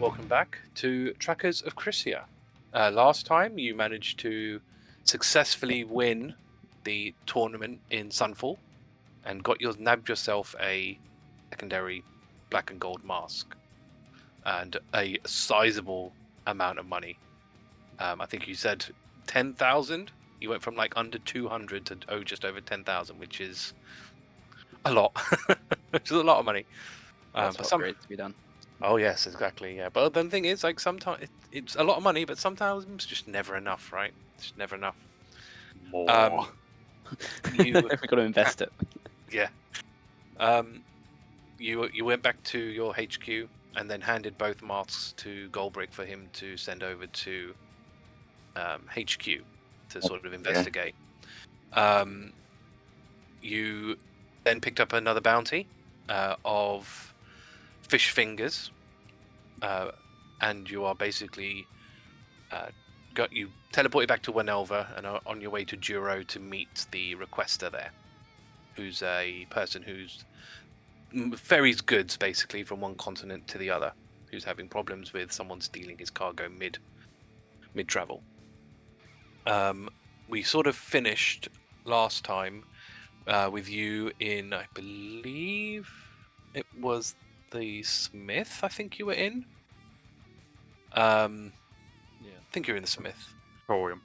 welcome back to Tracas of Crisia. Last time you managed to successfully win the tournament in Sunfall and nabbed yourself a secondary black and gold mask and a sizable amount of money. I think you said 10,000. You went from like under 200 to just over 10,000, which is a lot. Which is a lot of money. That's great to be done. Oh yes, exactly. Yeah, but then the thing is, like, sometimes it's a lot of money, but sometimes it's just never enough, right? It's never enough. More. We've got to invest it. Yeah. You went back to your HQ and then handed both masks to Goldbrick for him to send over to HQ to sort of investigate. You then picked up another bounty of fish fingers, and you are basically you teleported back to Wenelva and are on your way to Duro to meet the requester there, who's a person who's ferries goods basically from one continent to the other, who's having problems with someone stealing his cargo mid travel. We sort of finished last time with you in, I believe it was the Smith. I think you were in. I think you were in the Smith. Porium.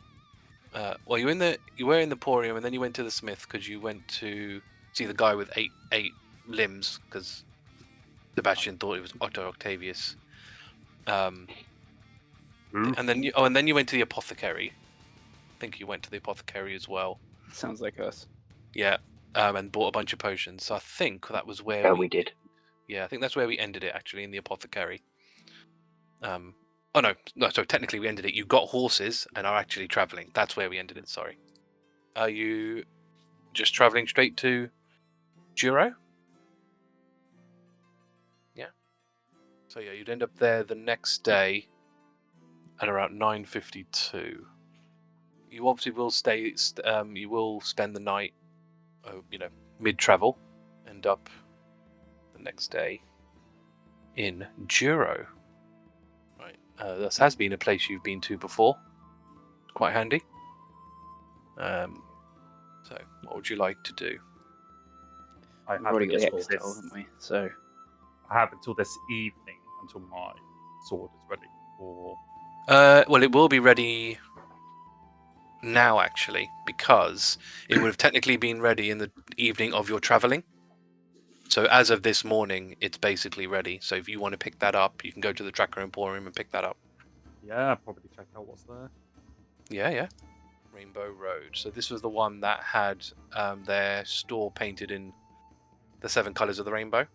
Well, you were in the Porium, and then you went to the Smith because you went to see the guy with eight limbs because Sebastian thought it was Otto Octavius. And then you went to the apothecary. I think you went to the apothecary as well. Sounds like us. Yeah, and bought a bunch of potions. So I think that was where we did. Yeah, I think that's where we ended it, actually, in the apothecary. Oh, no, so technically we ended it. You got horses and are actually travelling. That's where we ended it, sorry. Are you just travelling straight to Duro? Yeah. So yeah, you'd end up there the next day at around 9:52. You obviously will stay, you will spend the night, mid-travel, end up the next day in Duro. Right, this has been a place you've been to before. Quite handy. So, what would you like to do? I We've already got the until Excel, this- haven't we? So I have until this evening until my sword is ready. Or Well, it will be ready now, actually, because it would have technically been ready in the evening of your travelling. So as of this morning, it's basically ready. So if you want to pick that up, you can go to the Tracker Emporium and pick that up. yeah, probably check out what's there. Yeah. Rainbow Road. So this was the one that had their store painted in the 7 colours of the rainbow.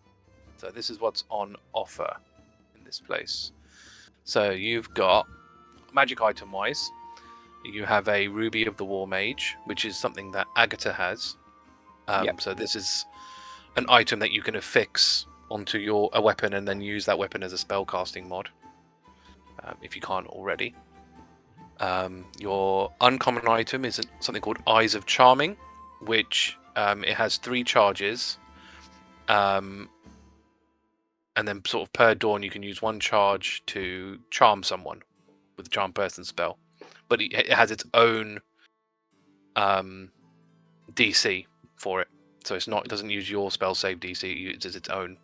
So this is what's on offer in this place. So you've got, magic item-wise, you have a Ruby of the War Mage, which is something that Agata has. So this is an item that you can affix onto a weapon and then use that weapon as a spellcasting mod, if you can't already. Your uncommon item is something called Eyes of Charming, which it has 3 charges, and then sort of per dawn you can use 1 charge to charm someone with the Charm Person spell, but it has its own DC for it. So it doesn't use your spell save DC, it uses its own.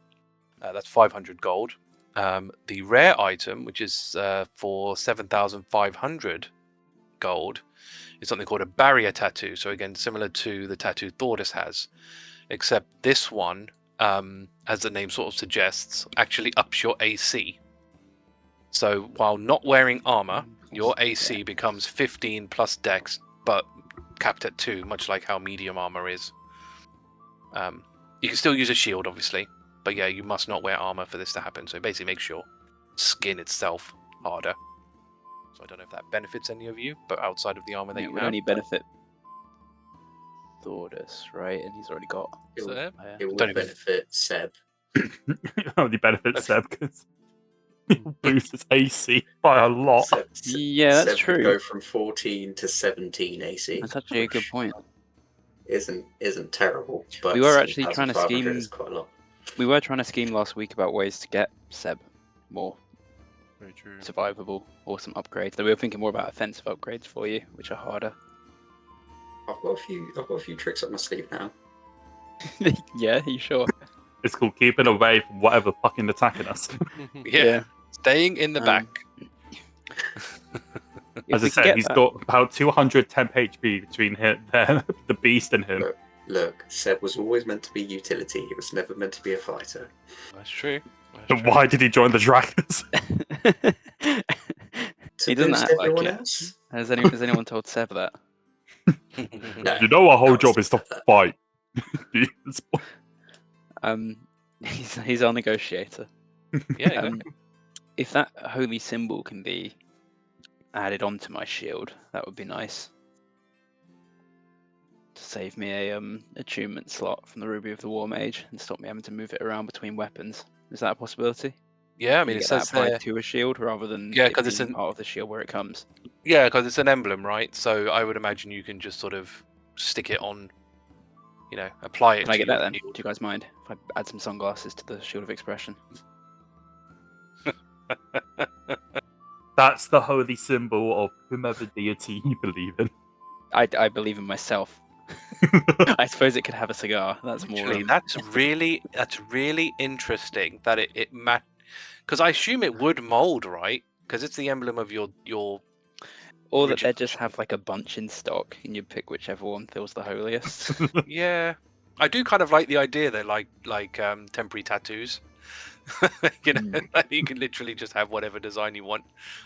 That's 500 gold. The rare item, which is for 7,500 gold, is something called a barrier tattoo. So again, similar to the tattoo Thordas has, except this one, as the name sort of suggests, actually ups your AC. So while not wearing armor, your AC becomes 15 plus dex, but capped at 2, much like how medium armor is. You can still use a shield, obviously, but yeah, you must not wear armor for this to happen. So it basically makes your skin itself harder. So I don't know if that benefits any of you, but outside of the armor that you would have, only benefit Thordas, right? And he's already got. It So, will don't even- benefit Seb. Only benefits Seb because he'll boost his AC by a lot. Yeah, that's Seb true. Could go from 14 to 17 AC. That's actually a good point. Isn't terrible, but We were actually trying to 7,500 scheme. is quite a lot. We were trying to scheme last week about ways to get Seb more Very true. survivable or some upgrades. Though we were thinking more about offensive upgrades for you, which are harder. I've got a few tricks up my sleeve now. Yeah, you sure? It's called keeping away from whatever fucking attacking us. Yeah. Staying in the Um, back. As I said, he's got about 200 temp HP between him, the beast and him. Look, Seb was always meant to be utility. He was never meant to be a fighter. That's true. Then why did he join the Dragons? To He doesn't boost act like everyone it. else? Has anyone told Seb that? No. You know our whole No, job is to it's- fight. He's our negotiator. Yeah, exactly. If that holy symbol can be added onto my shield, that would be nice. To save me a attunement slot from the Ruby of the War Mage and stop me having to move it around between weapons. Is that a possibility? Yeah, I Can mean, you it get that says applied there. to a shield rather than Yeah, it 'cause it's being an- part of the shield where it comes. Yeah, because it's an emblem, right? So I would imagine you can just sort of stick it on, apply it Can I to get that your then? shield. Do you guys mind if I add some sunglasses to the Shield of Expression? That's the holy symbol of whomever deity you believe in. I believe in myself. I suppose it could have a cigar. That's more. Actually, that's really interesting that it because I assume it would mold, right? Because it's the emblem of your Or that they original just have like a bunch in stock and you pick whichever one feels the holiest. Yeah, I do kind of like the idea that like temporary tattoos. Like you can literally just have whatever design you want.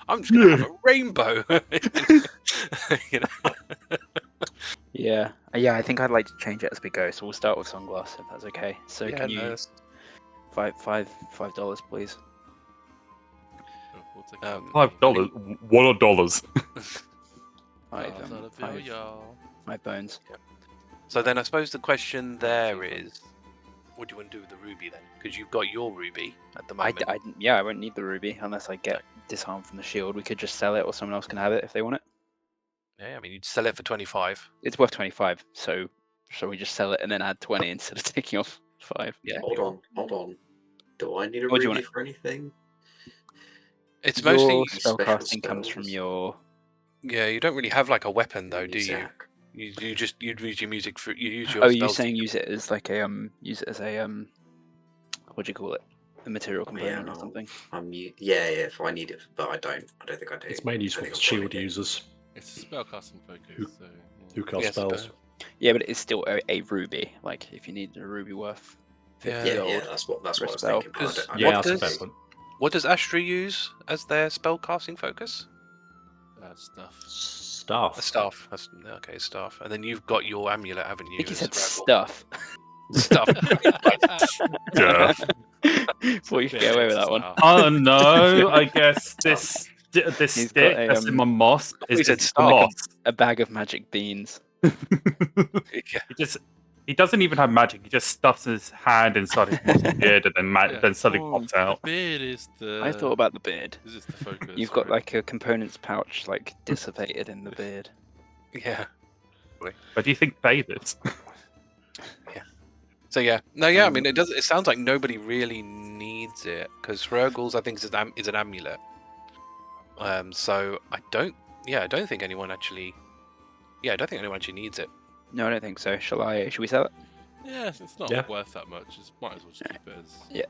I'm just gonna have a rainbow. Yeah. Yeah, I think I'd like to change it as we go, so we'll start with sunglasses if that's okay. So Yeah, can no, you that's- $5, please? We'll take $5. $1. Five bones. So then I suppose the question there is, what do you want to do with the ruby then? Because you've got your ruby at the moment. I won't need the ruby unless I get disarmed from the shield. We could just sell it, or someone else can have it if they want it. Yeah, I mean you'd sell it for 25. It's worth 25, so shall we just sell it and then add 20 instead of taking off 5? Yeah. Hold on. Do I need a What do you ruby want? for anything? It's mostly Your special spellcasting comes from spells. your. yeah. You don't really have like a weapon though, do you? Zach. You use your music for you use your. Oh, you're spells saying use it as like a use it as a what do you call it? A material component or something. Yeah, if I need it, but I don't think I do. It's mainly useful for shield users It's a spellcasting focus. Who- So, who cast Yes, spells. Yeah, but it's still a ruby. Like if you need a ruby worth 50 Yeah. Yeah, gold. that's what I was spell. thinking. But I don't, I Yeah, don't What that's a does- fair point. What does Astra use as their spellcasting focus? stuff. Stuff. A staff. That's okay, staff. And then you've got your amulet, haven't I you? think you as said rebel? stuff. Stuff. Yeah. Thought you could get away with that one. Oh no! I guess this He's stick got a, that's in my moss he is said the staff. moss. A bag of magic beans. Yeah. He doesn't even have magic. He just stuffs his hand inside his mossy beard and then suddenly pops out. The beard is the. I thought about the beard. This is the focus. You've got like a components pouch like dissipated in the beard. Yeah. Where do you think Babe is? So yeah, no, yeah. I mean, it does. It sounds like nobody really needs it because Hrugguhl's, I think, is an amulet. So I don't think anyone actually. Yeah, I don't think anyone actually needs it. No, I don't think so. Should we sell it? Yeah, it's not Yeah. worth that much. It's, might as well just keep it as. Yeah.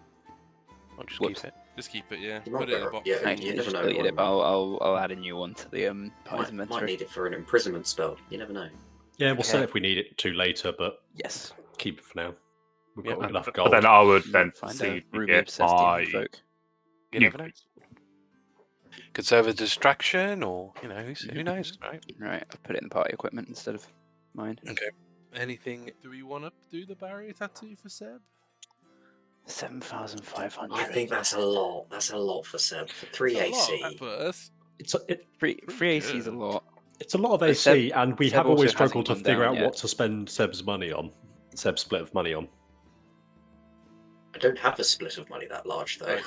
I'll just Whoops. keep it. Just keep it, yeah. You might Put it in a better- box. yeah. Actually, you just never know delete it, but I'll add a new one to the party's Might inventory. need it for an imprisonment spell. You never know. Yeah, we'll sell Yeah. it if we need it to later, but Yes. keep it for now. We've Yeah, got enough But gold. then I would then Find see a to ruby get obsessed my demon folk. You never know. Could serve as a distraction, or who knows, right? Right, I've put it in the party equipment instead of mine. Anything? Do we want to do the barrier tattoo for Seb? 7,500. I think that's a lot. That's a lot for Seb. For 3 It's a AC. lot, but that's- Free AC is a good. lot. It's a lot of But AC, Seb- and we Seb have always also hasn't struggled to gone figure down out yet. what to spend Seb's money on. Seb's split of money on. I don't have a split of money that large though.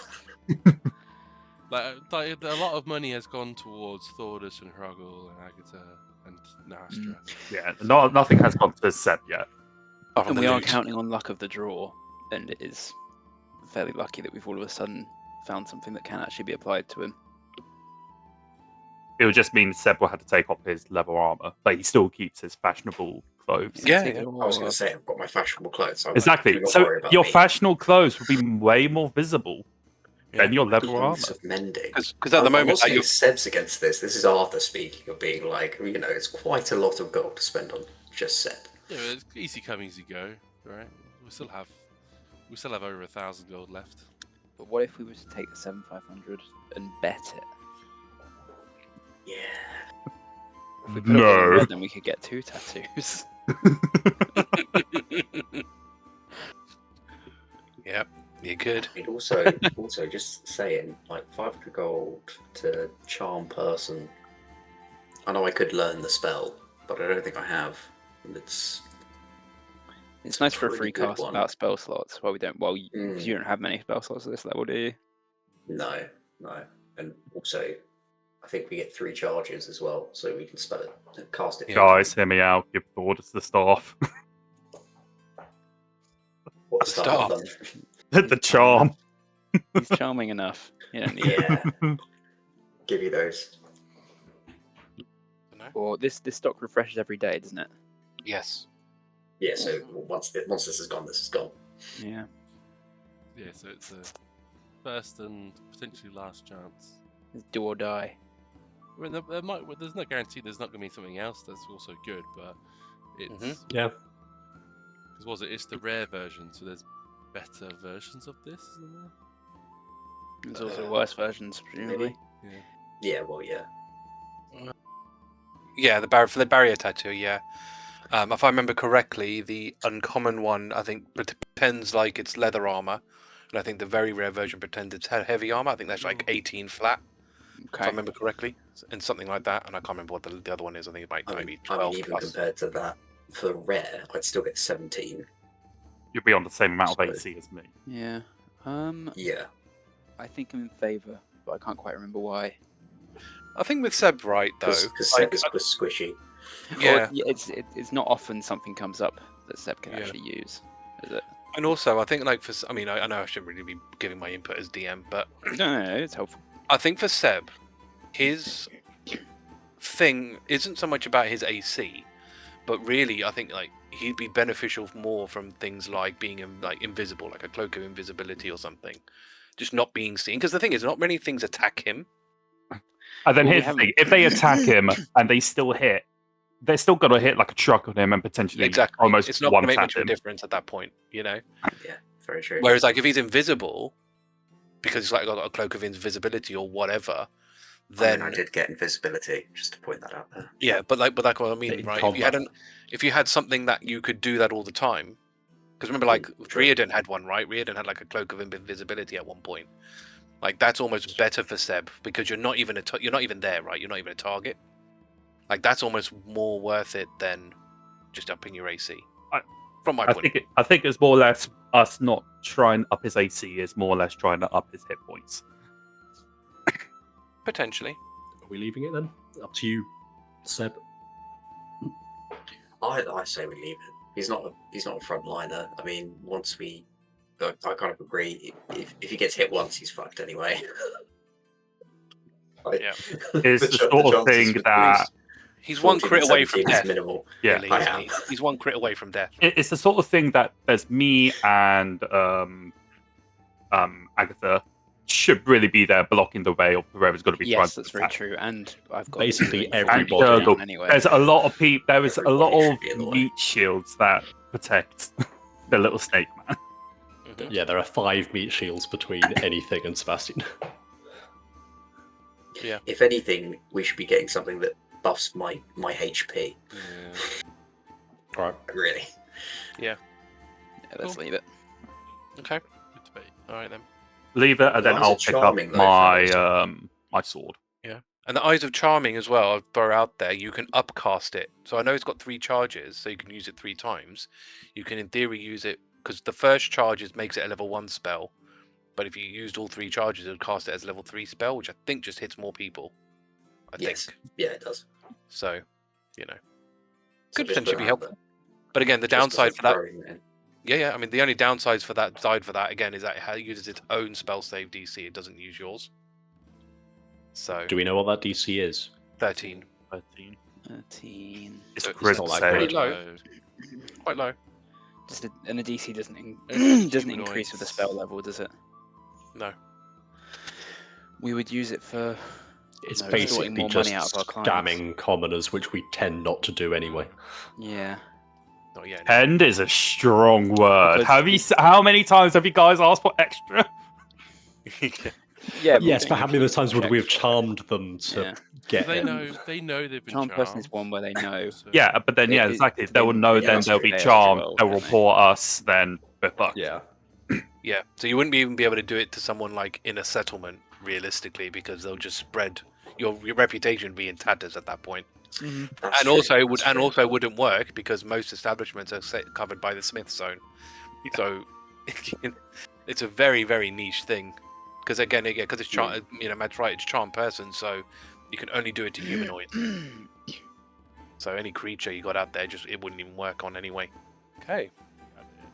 Like a lot of money has gone towards Thordas and Hrugguhl and Agata and Astra. Yeah, nothing has gone to Seb yet. Apart from And the we are loot. counting on luck of the draw, and it is fairly lucky that we've all of a sudden found something that can actually be applied to him. it would just mean Seb will have to take off his leather armor, but he still keeps his fashionable clothes. Yeah, Take yeah. it I was all going to off. say I've got my fashionable clothes. So Exactly. do not So worry about your me. fashionable clothes would be way more visible than your leather Boots armor. of mending. Because at the I'm moment, not saying you're, Seb's against this. This is Arthur speaking of being like, it's quite a lot of gold to spend on just Seb. Yeah, but it's easy come, easy go, right? We still have over 1,000 gold left. But what if we were to take the 7,500 and bet it? Yeah. If we put it all in No. red, then we could get 2 tattoos. yeah, you could. I mean, also just saying, like 500 gold to charm person. I know I could learn the spell, but I don't think I have. It's nice for a pretty free good cast one. without spell slots. Well, we don't. Well, you Mm. don't have many spell slots at this level, do you? No, and also I think we get 3 charges as well, so we can spell it, cast it. Guys, hear me out. Give Thordas the staff. What The start staff. done? The charm. He's charming enough. You don't need it. Yeah, give you those. Or this stock refreshes every day, doesn't it? Yes. Yeah, so once this is gone, this is gone. Yeah. Yeah, so it's a first and potentially last chance. It's do or die. I mean, there's no guarantee there's not going to be something else that's also good, but it's Yeah. because it's the rare version, so there's better versions of this, isn't there? There's also worse versions, presumably. Yeah. Yeah, well, yeah. Yeah, for the barrier tattoo, yeah. If I remember correctly, the uncommon one, I think, pretends like it's leather armor, and I think the very rare version pretends it's heavy armor. I think that's like 18 flat, if I Okay. remember correctly, and something like that. And I can't remember what the other one is. I think it might I be mean, 12 even plus. compared to that, for rare, I'd still get 17. You'll be on the same amount of Sorry. AC as me. Yeah. Yeah. I think I'm in favour, but I can't quite remember why. I think with Seb, right though. Because like, Seb is squishy. yeah, It's not often something comes up that Seb can Yeah. actually use, is it? and also I think like I know I shouldn't really be giving my input as DM, but No, it's helpful. I think for Seb, his thing isn't so much about his AC, but really I think like he'd be beneficial more from things like being invisible, like a cloak of invisibility or something, just not being seen. Because the thing is, not many things attack him. And then Well, we here's the thing: if they attack him and they still hit, they're still gonna hit like a truck on him and potentially Exactly, almost it's not one going to make tap much of a him. difference at that point, you know. Yeah, very true. Whereas like if he's invisible, because he's like got a cloak of invisibility or whatever, then I did get invisibility, just to point that out there. yeah, but that's what I mean, In right? combat. If you had something that you could do that all the time, because remember, like Riordan had one, right? Riordan had like a cloak of invisibility at one point. Like that's almost better for Seb because you're not even you're not even there, right? You're not even a target. Like that's almost more worth it than just upping your AC. From my point. I think it's more or less us not trying to up his AC, is more or less trying to up his hit points. Potentially. Are we leaving it then? Up to you, Seb. I say we leave it. He's not a frontliner. I mean, I kind of agree. If he gets hit once, he's fucked anyway. Like, Yeah. It's the sort of thing that He's one crit away from death. Minimal. Yeah, Really, I isn't am. he? He's one crit away from death. it's the sort of thing that there's me and Agata should really be there blocking the way of whoever's going to be trying Yes, to that's very attack. true. And I've got Basically full everybody. cooldown Hrugguhl. anyway. There's a lot of people. There is a lot Everybody of should be in the way. meat shields that protect the little snake man. Mhm. Yeah, there are 5 meat shields between anything and Sebastian. If anything, we should be getting something that buffs my HP. Yeah. Right. Really. Yeah, let's Cool. leave it. Okay. Good debate. All right then. Leave it, and then Eyes I'll of pick up Charming, though, my fellas. my sword. And the Eyes of Charming as well, I'll throw out there, you can upcast it. So I know it's got 3 charges, so you can use it 3 times. You can in theory use it, because the first charge makes it a level 1 spell. But if you used all 3 charges, it would cast it as a level 3 spell, which I think just hits more people. I Yes. think. Yeah, it does. So, you know. So Could just potentially put be it out helpful. there. But again, the Just 'cause downside I'm for that, throwing it in. yeah, I mean, the only downside for that again is that it uses its own spell save DC. It doesn't use yours. So Do we know what that DC is? 13. 13. 13. It's So charisma it's not that save. Pretty low. low. Quite low. And the DC doesn't It's doesn't increase with the humanoids. spell level, does it? No. We would use it for It's No, basically extorting more just money out of our clients. scamming commoners, which we tend not to do anyway. yeah. Not yet. Tend is a strong word. Because How many times have you guys asked for extra? Yeah. Yes, but how many of the times would we have charmed them to Yeah. get They it? know. They know they've been Charm charmed. person is one where they know. So- Yeah, but then It- exactly. it- They will know. they Then ask they'll you, be they ask charmed. you, They'll don't they? report us. Then we're fucked. Yeah. Yeah, so you wouldn't even be able to do it to someone like in a settlement, realistically, because they'll just spread your reputation would be in tatters at that point. That's And true, also that's true. also wouldn't work because most establishments are covered by the Smith Zone. So it's a very, very niche thing. Because again, because it's Matt's right, it's charm person, so you can only do it to humanoids. So any creature you got out there, it wouldn't even work on anyway. Okay,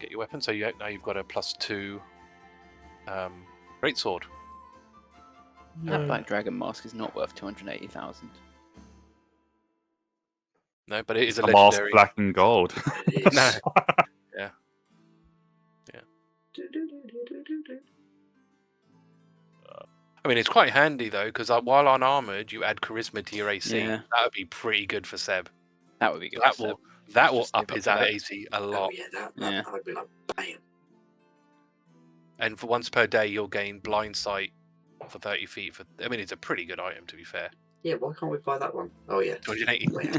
get your weapon. So now you've got a +2 greatsword. That Black Dragon mask is not worth 280,000. No, but it is a A mask, legendary. black and gold. It is. No. I mean, it's quite handy though, because while unarmored, you add charisma to your AC. Yeah. That would be pretty good for Seb. That would be good. That for will Seb. that will Just up live his up to that. AC a Oh lot. yeah, that Yeah. I'd be like, bam. And for once per day, you'll gain blind sight for 30 feet. I mean, it's a pretty good item to be fair. Yeah, why can't we buy that one? Oh yeah. 280. Wait,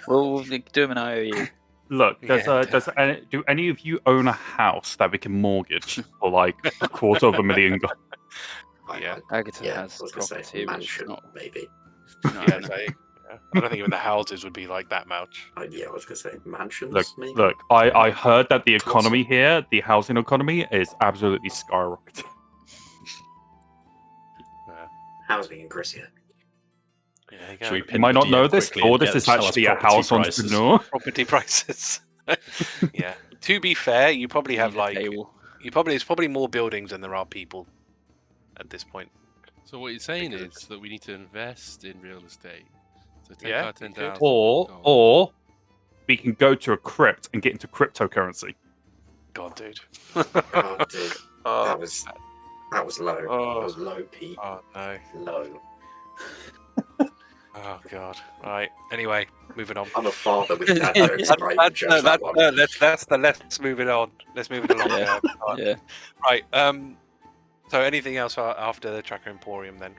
We'll do him an IOU. Look, Yeah. do any of you own a house that we can mortgage for like $250,000 gold? Yeah. Agata Yeah, has I was gonna say property, which is mansion, not. maybe. not Yeah, I don't think even the houses would be like that much. Yeah, I was gonna say mansions, maybe. Look, I heard that the economy here, the housing economy, is absolutely skyrocketing. Housing in Crisia. Yeah, you Should go. we You pin might the not know DM this, quickly and or this get is them to tell us actually a property house prices? entrepreneur. Property prices. Yeah. To be fair, you probably have Need a like table. there's probably more buildings than there are people at this point. So what you're saying Because- is that we need to invest in real estate. So take Yeah, our you could. 10,000 Or we can go to a crypt and get into cryptocurrency. God, dude. Oh, dude, Oh, that was low. Oh. That was low, Pete. oh no. Low. Oh god. Right. Anyway, moving on. I'm a father with dad jokes, and I judge that one. Let's move it on. Let's move it along. Yeah. Yeah. Right. So anything else after the Tracker Emporium then?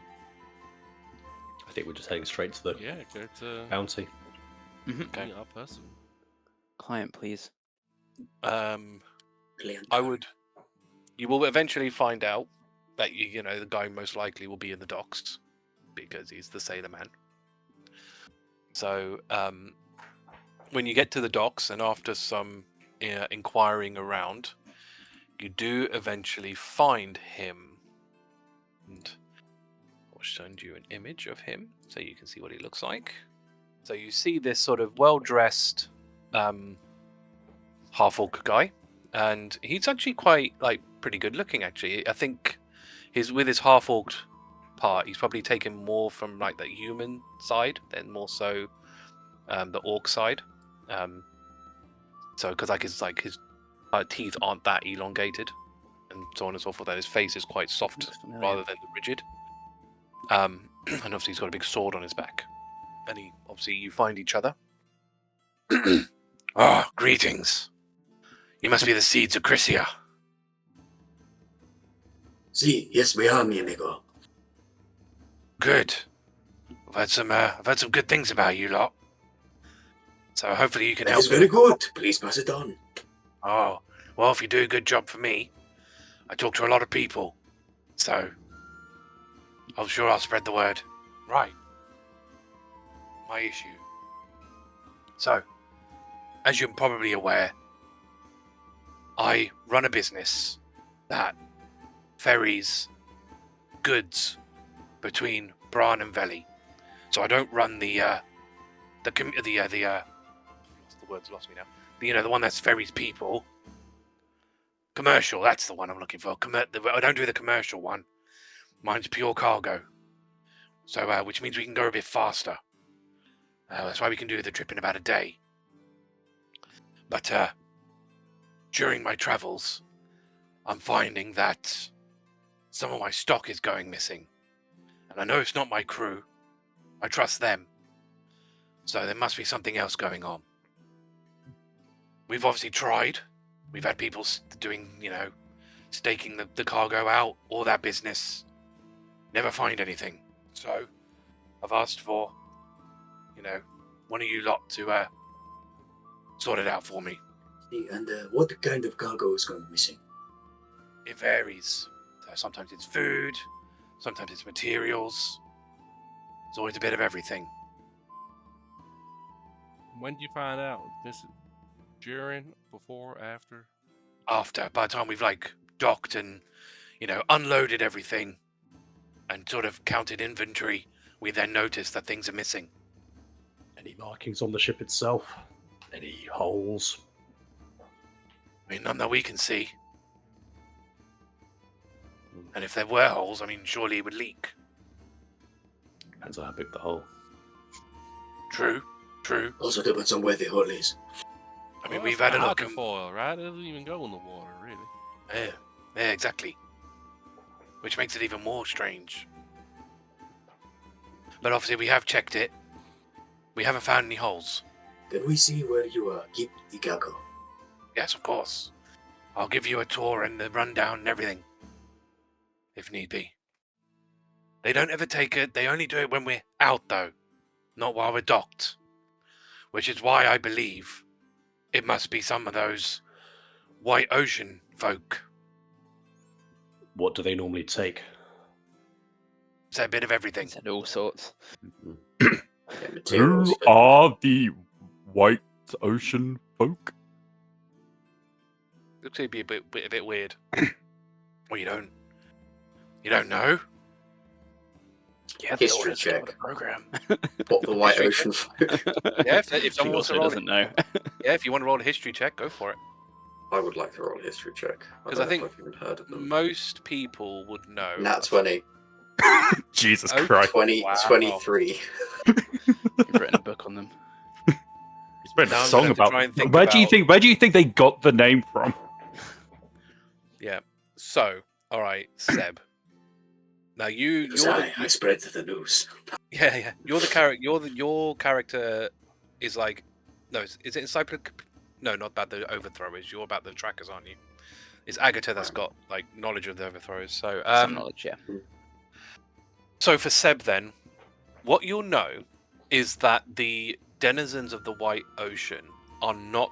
I think we're just heading straight to the Yeah, go to bounty. Okay. meet our person. Client, please. Brilliant. You will eventually find out that the guy most likely will be in the docks because he's the sailor man. So when you get to the docks and after some inquiring around, you do eventually find him. And I'll send you an image of him so you can see what he looks like. So you see this sort of well-dressed half-orc guy, and he's actually quite pretty good looking. Actually, I think with his half-orc part, he's probably taken more from the human side than more so the orc side. So because his teeth aren't that elongated, and so on and so forth, and his face is quite soft Looks familiar. rather than the rigid. And obviously he's got a big sword on his back. And you find each other. Ah, greetings. You must be the seeds of Crisia. See, yes, we are, mi amigo. Good. I've heard some good things about you lot. So hopefully you can That help is me. very good. Please pass it on. Oh, well, if you do a good job for me, I talk to a lot of people. So I'm sure I'll spread the word. Right. My issue. So, as you're probably aware, I run a business that ferries goods between Bran and Veli. So I don't run the words lost me now. The one that ferries people. Commercial, that's the one I'm looking for. I don't do the commercial one. Mine's pure cargo. So, which means we can go a bit faster. That's why we can do the trip in about a day. But during my travels, I'm finding that some of my stock is going missing. And I know it's not my crew. I trust them. So there must be something else going on. We've obviously tried. We've had people doing, staking the cargo out, all that business. Never find anything. So I've asked for, one of you lot to sort it out for me. And what kind of cargo is going missing? It varies. So sometimes it's food, sometimes it's materials. It's always a bit of everything. When did you find out? This is during, before, after? After, by the time we've docked and, unloaded everything and sort of counted inventory, we then notice that things are missing. Any markings on the ship itself? Any holes? I mean, none that we can see. And if there were holes, surely it would leak. Depends on how big the hole. True. Also depends on where the hole is. We've had a look. Foil, right? It doesn't even go in the water, really. Yeah, exactly. Which makes it even more strange. But obviously we have checked it. We haven't found any holes. Can we see where you keep the cargo? Yes, of course. I'll give you a tour and the rundown and everything. If need be. They don't ever take it. They only do it when we're out, though. Not while we're docked. Which is why I believe it must be some of those White Ocean folk. What do they normally take? It's a bit of everything. Said all sorts. Yeah, materials. Who are the White Ocean folk? Looks to be a bit weird. Well, you don't know? Yeah, History check. The program. What the White Ocean folk? Yeah, if She someone wants to also roll doesn't know. Yeah, if you want to roll a history check, go for it. I would like to roll a history check. Because I don't know think if I've even heard of them. most people would know. Nat 20. Jesus Oh, Christ. 20, Wow. 23. You've written a book on them. He's written Now a I'm song gonna have to about try and think Where do you about- think they got the name from? Yeah. So, all right, Seb. Now you're I spread the news. yeah. You're the character. Your character is like, no, is it encyclopedia? No, not about the overthrowers. You're about the trackers, aren't you? It's Agata that's got knowledge of the overthrowers. So Some knowledge, yeah. So for Seb, then, what you'll know is that the denizens of the White Ocean are not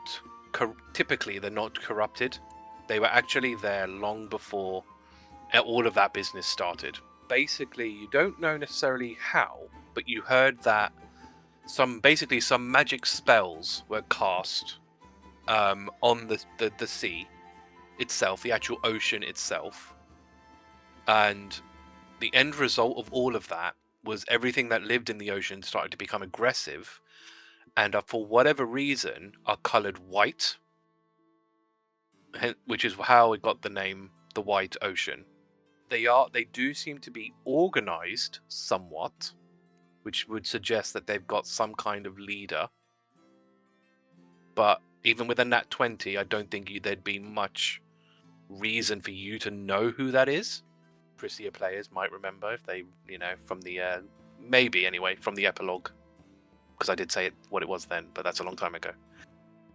typically they're not corrupted. They were actually there long before all of that business started. Basically, you don't know necessarily how, but you heard that some magic spells were cast on the sea itself, the actual ocean itself, and the end result of all of that was everything that lived in the ocean started to become aggressive, and for whatever reason are colored white, which is how it got the name the White Ocean. They do seem to be organized somewhat, which would suggest that they've got some kind of leader. But even with a nat 20, I don't think there'd be much reason for you to know who that is. Crisia players might remember if they, from the maybe anyway from the epilogue, because I did say what it was then, but that's a long time ago.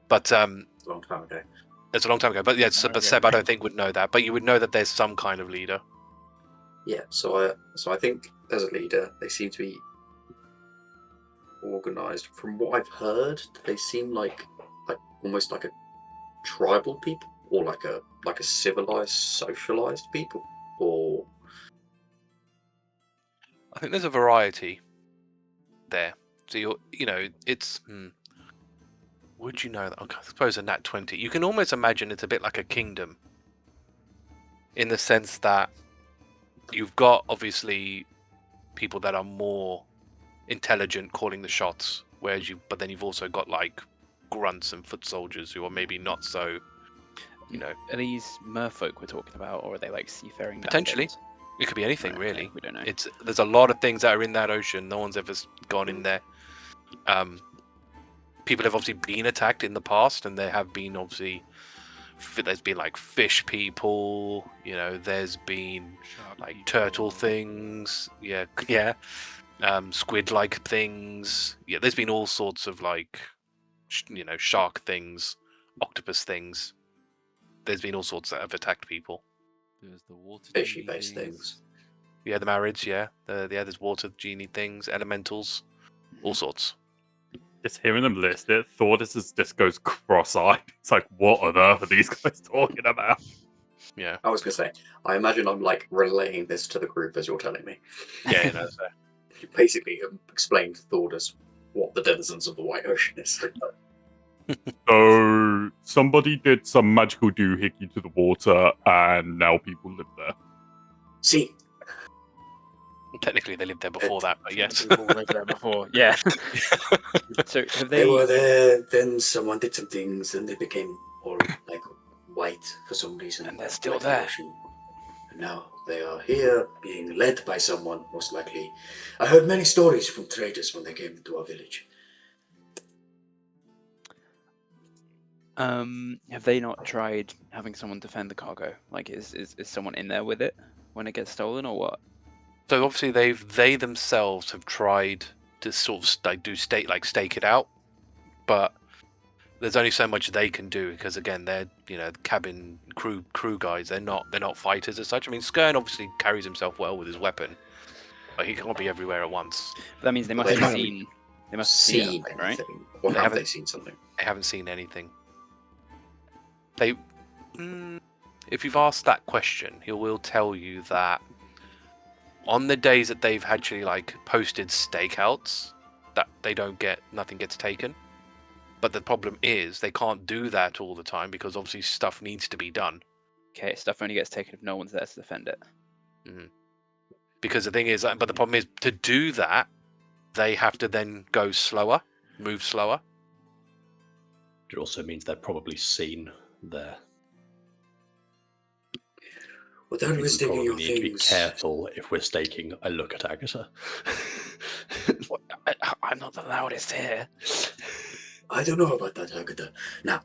But Long time ago. it's a long time ago. But yes, but Seb, I don't think would know that. But you would know that there's some kind of leader. Yeah, so I think there's a leader. They seem to be organized. From what I've heard, they seem like almost like a tribal people, or like a civilized, socialized people, or I think there's a variety there. So it's. Would you know that? Okay, I suppose a nat 20. You can almost imagine it's a bit like a kingdom, in the sense that you've got obviously people that are more intelligent calling the shots, but then you've also got like grunts and foot soldiers who are maybe not so, Are these merfolk we're talking about, or are they like seafaring? Potentially. bandits? It could be anything, Right, really. we don't know. There's a lot of things that are in that ocean. No one's ever gone in there. People have obviously been attacked in the past, and there have been obviously. There's been like fish people. There's been Shark like people. turtle things. Yeah. Squid-like things. Yeah. There's been all sorts of like, shark things, octopus things. There's been all sorts that have attacked people. There's the water Fishy genie based things. Yeah, the marriage. Yeah, there's water genie things, elementals, all sorts. Just hearing them list it, Thordas just goes cross-eyed. It's like, what on earth are these guys talking about? Yeah. I was gonna say, I imagine I'm like relaying this to the group as you're telling me. Yeah. So. You basically explained to Thordas what the denizens of the White Ocean is. So somebody did some magical doohickey to the water, and now people live there. See, Technically, they lived there before that, but yes. People lived there before. Yeah. So have they they? were there, then someone did some things, and they became all like white for some reason. And they're still like the there. ocean. And now they are here, being led by someone, most likely. I heard many stories from traders when they came to our village. Have they not tried having someone defend the cargo? Like, is someone in there with it when it gets stolen, or what? So obviously, they themselves have tried to sort of stake it out, but there's only so much they can do because again, they're cabin crew guys. They're not fighters as such. I mean, Skern obviously carries himself well with his weapon, but he can't be everywhere at once. But that means they must They have haven't seen. They must have seen Seen something, right? anything. Or They have haven't- they seen something? They haven't seen anything. If you've asked that question, he will tell you that on the days that they've actually like posted stakeouts, that nothing gets taken. But the problem is they can't do that all the time because obviously stuff needs to be done. Okay, stuff only gets taken if no one's there to defend it. Because the thing is, but the problem is to do that, they have to then go slower, move slower. It also means they're probably seen there. Without We mistaking probably your need to be things, careful if we're staking a look at Agata. I'm not the loudest here. I don't know about that, Agata. Now,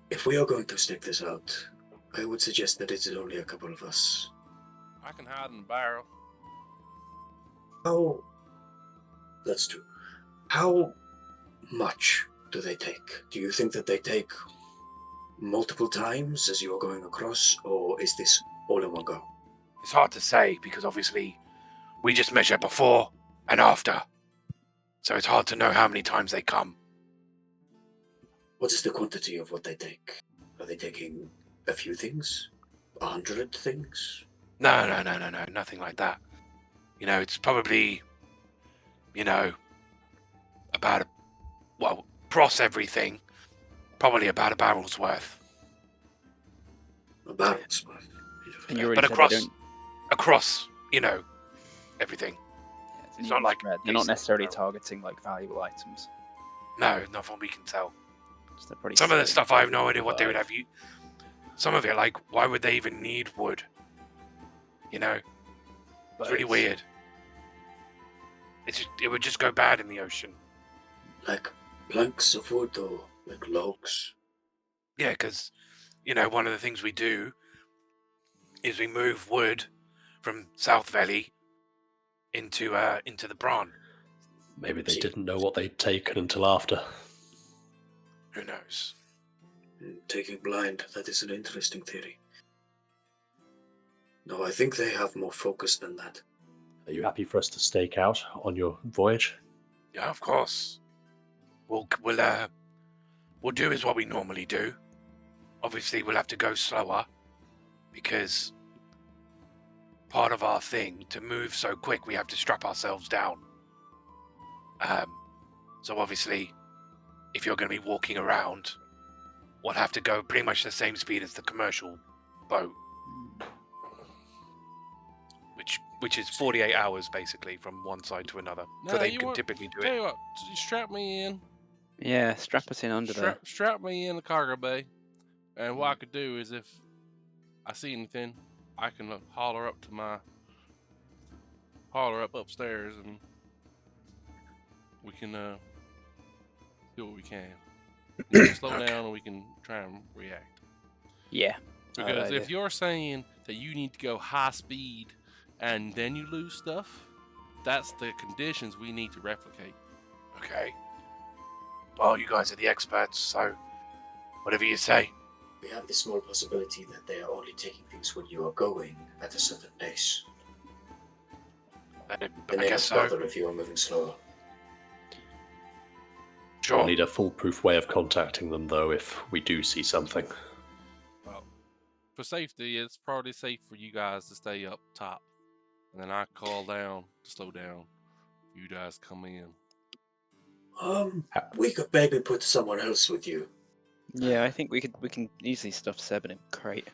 if we are going to stick this out, I would suggest that it is only a couple of us. I can hide in the barrel. How? That's true. How much do they take? Do you think that they take multiple times as you are going across, or is this all in one go? It's hard to say because obviously we just measure before and after. So it's hard to know how many times they come. What is the quantity of what they take? Are they taking a few things? 100 things? No, nothing like that. It's probably, about, cross everything, probably about a barrel's worth. A barrel's worth. And you But already said they across, everything. don't- it's not like they're not decent necessarily barrel. targeting like valuable items. No, not from what we can tell. So they're probably Some of the selling stuff I have no idea valuable what they would stuff. have. Some of it, like, why would they even need wood? It's really weird. It would just go bad in the ocean. Like planks of wood or like logs? Yeah, because, one of the things we do is we move wood from South Valley into the Bron. Maybe they didn't know what they'd taken until after. Who knows? Taking blind, that is an interesting theory. No, I think they have more focus than that. Are you happy for us to stake out on your voyage? Yeah, of course. We'll do is what we normally do. Obviously, we'll have to go slower because part of our thing to move so quick, we have to strap ourselves down. So obviously, if you're going to be walking around, we'll have to go pretty much the same speed as the commercial boat, which is 48 hours basically from one side to another. So they can typically do Tell it. you what, strap me in. Yeah, strap us in under there. Strap me in the cargo bay. And what I could do is if I see anything, I can holler up upstairs, and we can do what we can. You can slow down, and we can try and react. Yeah. Because if you're saying that you need to go high speed and then you lose stuff, that's the conditions we need to replicate. Okay. Well, you guys are the experts, so whatever you say. We have the small possibility that they are only taking things when you are going at a certain pace. I They may guess not so. bother if you are moving slower. Sure. We'll need a foolproof way of contacting them, though, if we do see something. Well, for safety, it's probably safe for you guys to stay up top. And then I call down to slow down. You guys come in. We could maybe put someone else with you. Yeah, I think we can easily stuff Seb in a crate.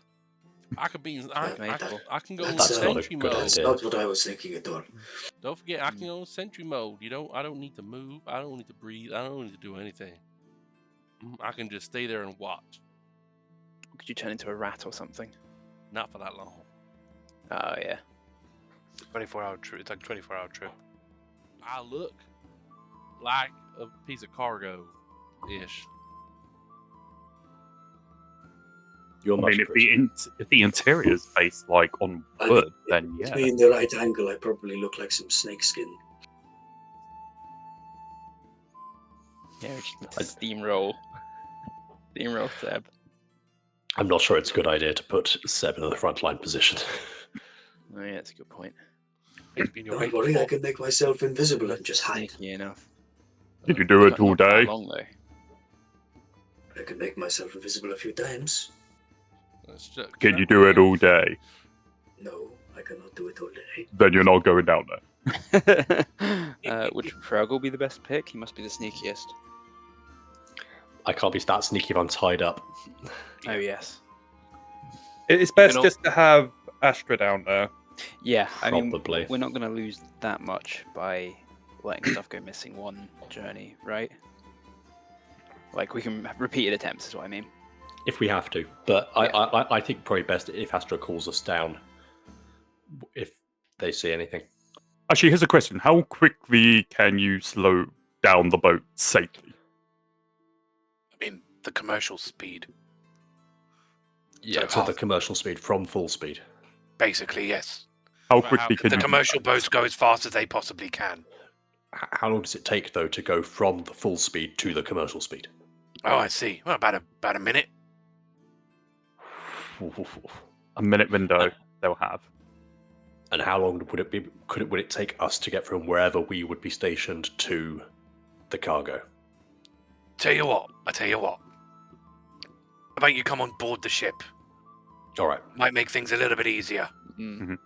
I could be. Manageable. I can go in That's not a sentry good mode. That's idea. not what I was thinking at all. Don't forget, I can go in sentry mode. I don't need to move. I don't need to breathe. I don't need to do anything. I can just stay there and watch. Could you turn into a rat or something? Not for that long. Oh yeah. 24-hour trip. It's like a 24-hour trip. I look like a piece of cargo-ish. You're I much mean, if prettier. the interior is based like on I wood, think then To yeah. be in the right angle, I probably look like some snakeskin. Yeah, we just need to steamroll. Steamroll Seb. I'm not sure it's a good idea to put Seb in the frontline position. Oh yeah, that's a good point. It's been your Don't weight worry, I before. can make myself invisible and just hide. Sneaky enough. Did you do it Not- all not that day? long though. I can make myself invisible a few times. Can you do it all day? No, I cannot do it all day. Then you're not going down there. Would Hrugguhl be the best pick? He must be the sneakiest. I can't be that sneaky if I'm tied up. Oh yes. It's best know- just to have Astra down there. Yeah, I mean, Probably. we're not going to lose that much by letting stuff go missing one journey, right? Like, we can have repeated attempts, is what I mean. If we have to. But I think probably best if Astra calls us down if they see anything. Actually, here's a question: how quickly can you slow down the boat safely? I mean, the commercial speed. Yeah, So to the commercial speed from full speed. Basically, yes. How But quickly can The you? commercial boats go as fast as they possibly can. How long does it take, though, to go from the full speed to the commercial speed? Oh, I see. Well, about a minute. A minute window they'll have. And how long would it be? Would it take us to get from wherever we would be stationed to the cargo? I tell you what. How about you come on board the ship? All right. Might make things a little bit easier. Mm.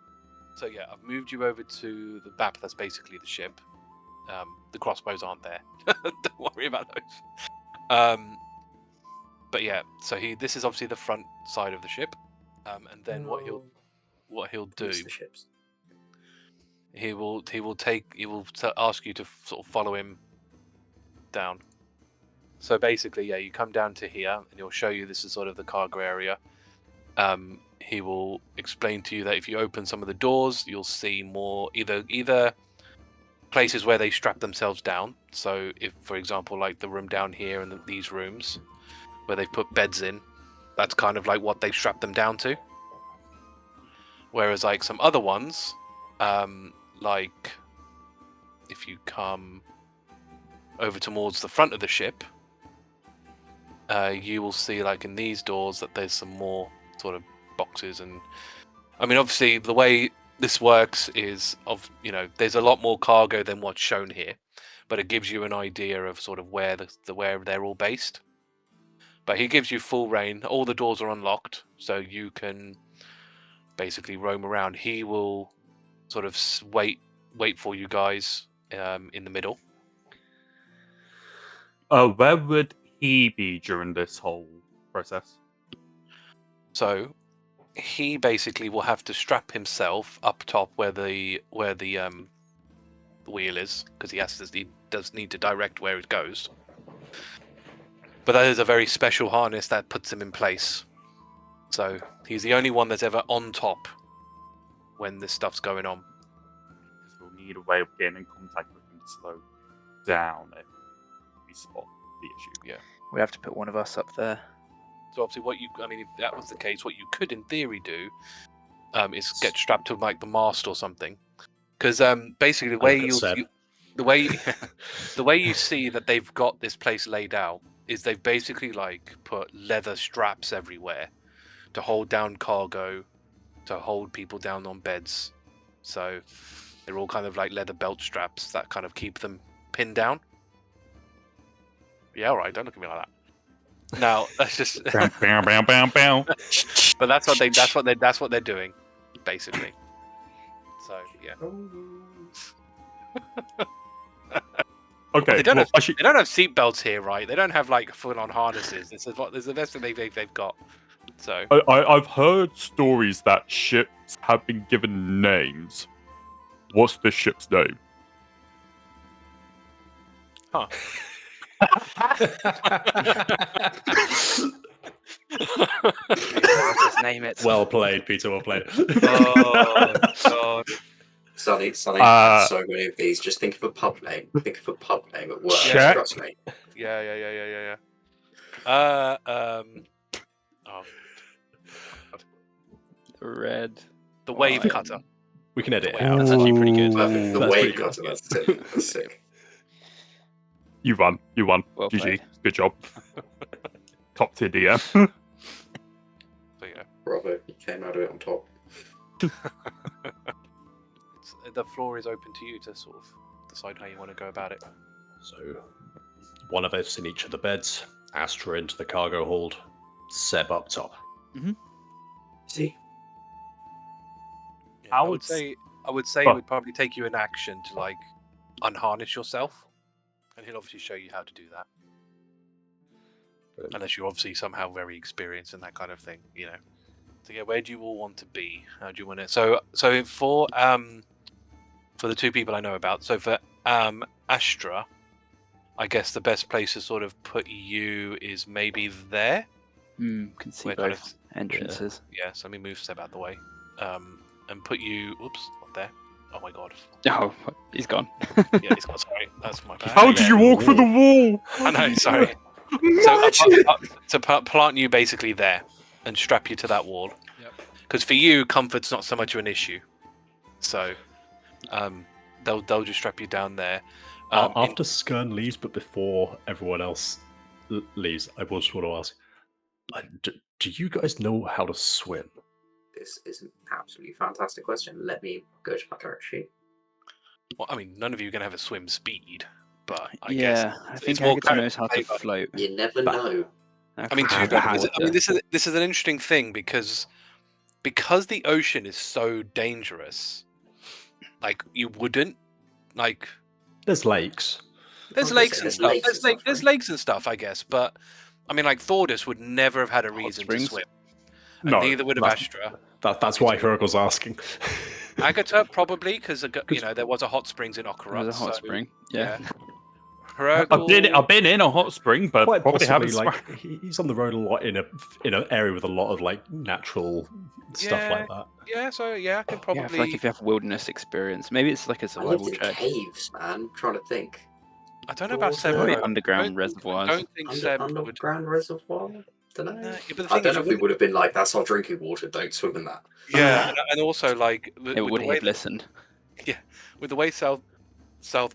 So yeah, I've moved you over to the map. That's basically the ship. The crossbows aren't there. Don't worry about those. But yeah, so this is obviously the front side of the ship. And then what he'll do, Use the ships. he will ask you to sort of follow him down. So basically, yeah, you come down to here, and he'll show you this is sort of the cargo area. He will explain to you that if you open some of the doors, you'll see more either places where they strap themselves down. So if, for example, like the room down here and these rooms where they've put beds in, that's kind of like what they strap them down to. Whereas like some other ones, like if you come over towards the front of the ship, you will see like in these doors that there's some more sort of boxes. And I mean, obviously the way this works is there's a lot more cargo than what's shown here, but it gives you an idea of sort of where where they're all based. But he gives you full reign. All the doors are unlocked, so you can basically roam around. He will sort of wait for you guys in the middle. Where would he be during this whole process? So he basically will have to strap himself up top where the wheel is, because he does need to direct where it goes. But that is a very special harness that puts him in place. So he's the only one that's ever on top when this stuff's going on. We'll need a way of getting in contact with him to slow down if we spot the issue. Yeah. We have to put one of us up there. So obviously, if that was the case, what you could in theory do is get strapped to like the mast or something. Because basically the way you see that they've got this place laid out is they've basically like put leather straps everywhere to hold down cargo, to hold people down on beds. So they're all kind of like leather belt straps that kind of keep them pinned down. Yeah, all right. Don't look at me like that. Now that's just. Bow, bow, bow, bow, bow. But that's what they're doing, basically. So yeah. Okay. They don't well, have they don't have seatbelts here, right? They don't have like full-on harnesses. This is the best thing they've got. So I've heard stories that ships have been given names. What's the ship's name? Huh. Just name it. Well played, Peter. Well played. Oh God. Sonny had so many of these. Just think of a pub name. Think of a pub name at work. Check. Trust me. Yeah. Red. The wave Lion. cutter. We can edit it Ooh. out. That's actually pretty good. Perfect. The That's way pretty you got to that's sick. That's sick. You won. Well GG. played. Good job. Top tier DM. So yeah. Bravo, you came out of it on top. The floor is open to you to sort of decide how you want to go about it. So, one of us in each of the beds. Astra into the cargo hold. Seb up top. See? Yeah, I would would say it would probably take you an action to like unharness yourself, and he'll obviously show you how to do that. Unless you're obviously somehow very experienced in that kind of thing, you know. So yeah, where do you all want to be? How do you want to? So for the two people I know about, so for Astra, I guess the best place to sort of put you is maybe there. Can see Where both kind of- entrances. Yeah, so let me move Seb out the way, and put you. Oops, not there. Oh my god. Oh, he's gone. Yeah, he's got. Sorry, that's my bad. How did you walk through the wall? I know. Sorry. So plant you basically there and strap you to that wall. Yep. Because for you, comfort's not so much of an issue. So, they'll just strap you down there. After Skern leaves, but before everyone else leaves, I just want to ask: do you guys know how to swim? This is an absolutely fantastic question. Let me go to my character sheet. Well, I mean, none of you are gonna have a swim speed, but I yeah, guess I it's think more Agata knows how to flavor. float. You never But- know. I mean, this is an interesting thing because the ocean is so dangerous. Like you wouldn't like. There's lakes. There's I was lakes gonna and say, stuff. lakes and stuff, There's right? lakes and stuff, I guess. But I mean, like Thordas would never have had a reason to springs? swim. And No, neither would have that's- Astra. That's why Hrugguhl's asking. Agata probably because there was a hot springs in There Okarat. was a hot so, spring. Yeah. Hrugguhl- I've been in a hot spring, but Quite probably possibly, haven't like he's on the road a lot in an area with a lot of like natural stuff like that. Yeah, so yeah, I can Yeah, I probably. feel like if you have wilderness experience, maybe it's like a I lived survival in check. caves, man. I'm trying to think. I don't know about Water. Seb. Probably though. underground I reservoirs. don't think Seb would. Underground reservoir? Don't know. No, yeah, but the I thing don't is, know if we would have been like, that's our drinking water, don't swim in that. Yeah, and also like with It the would way have listened. with the way South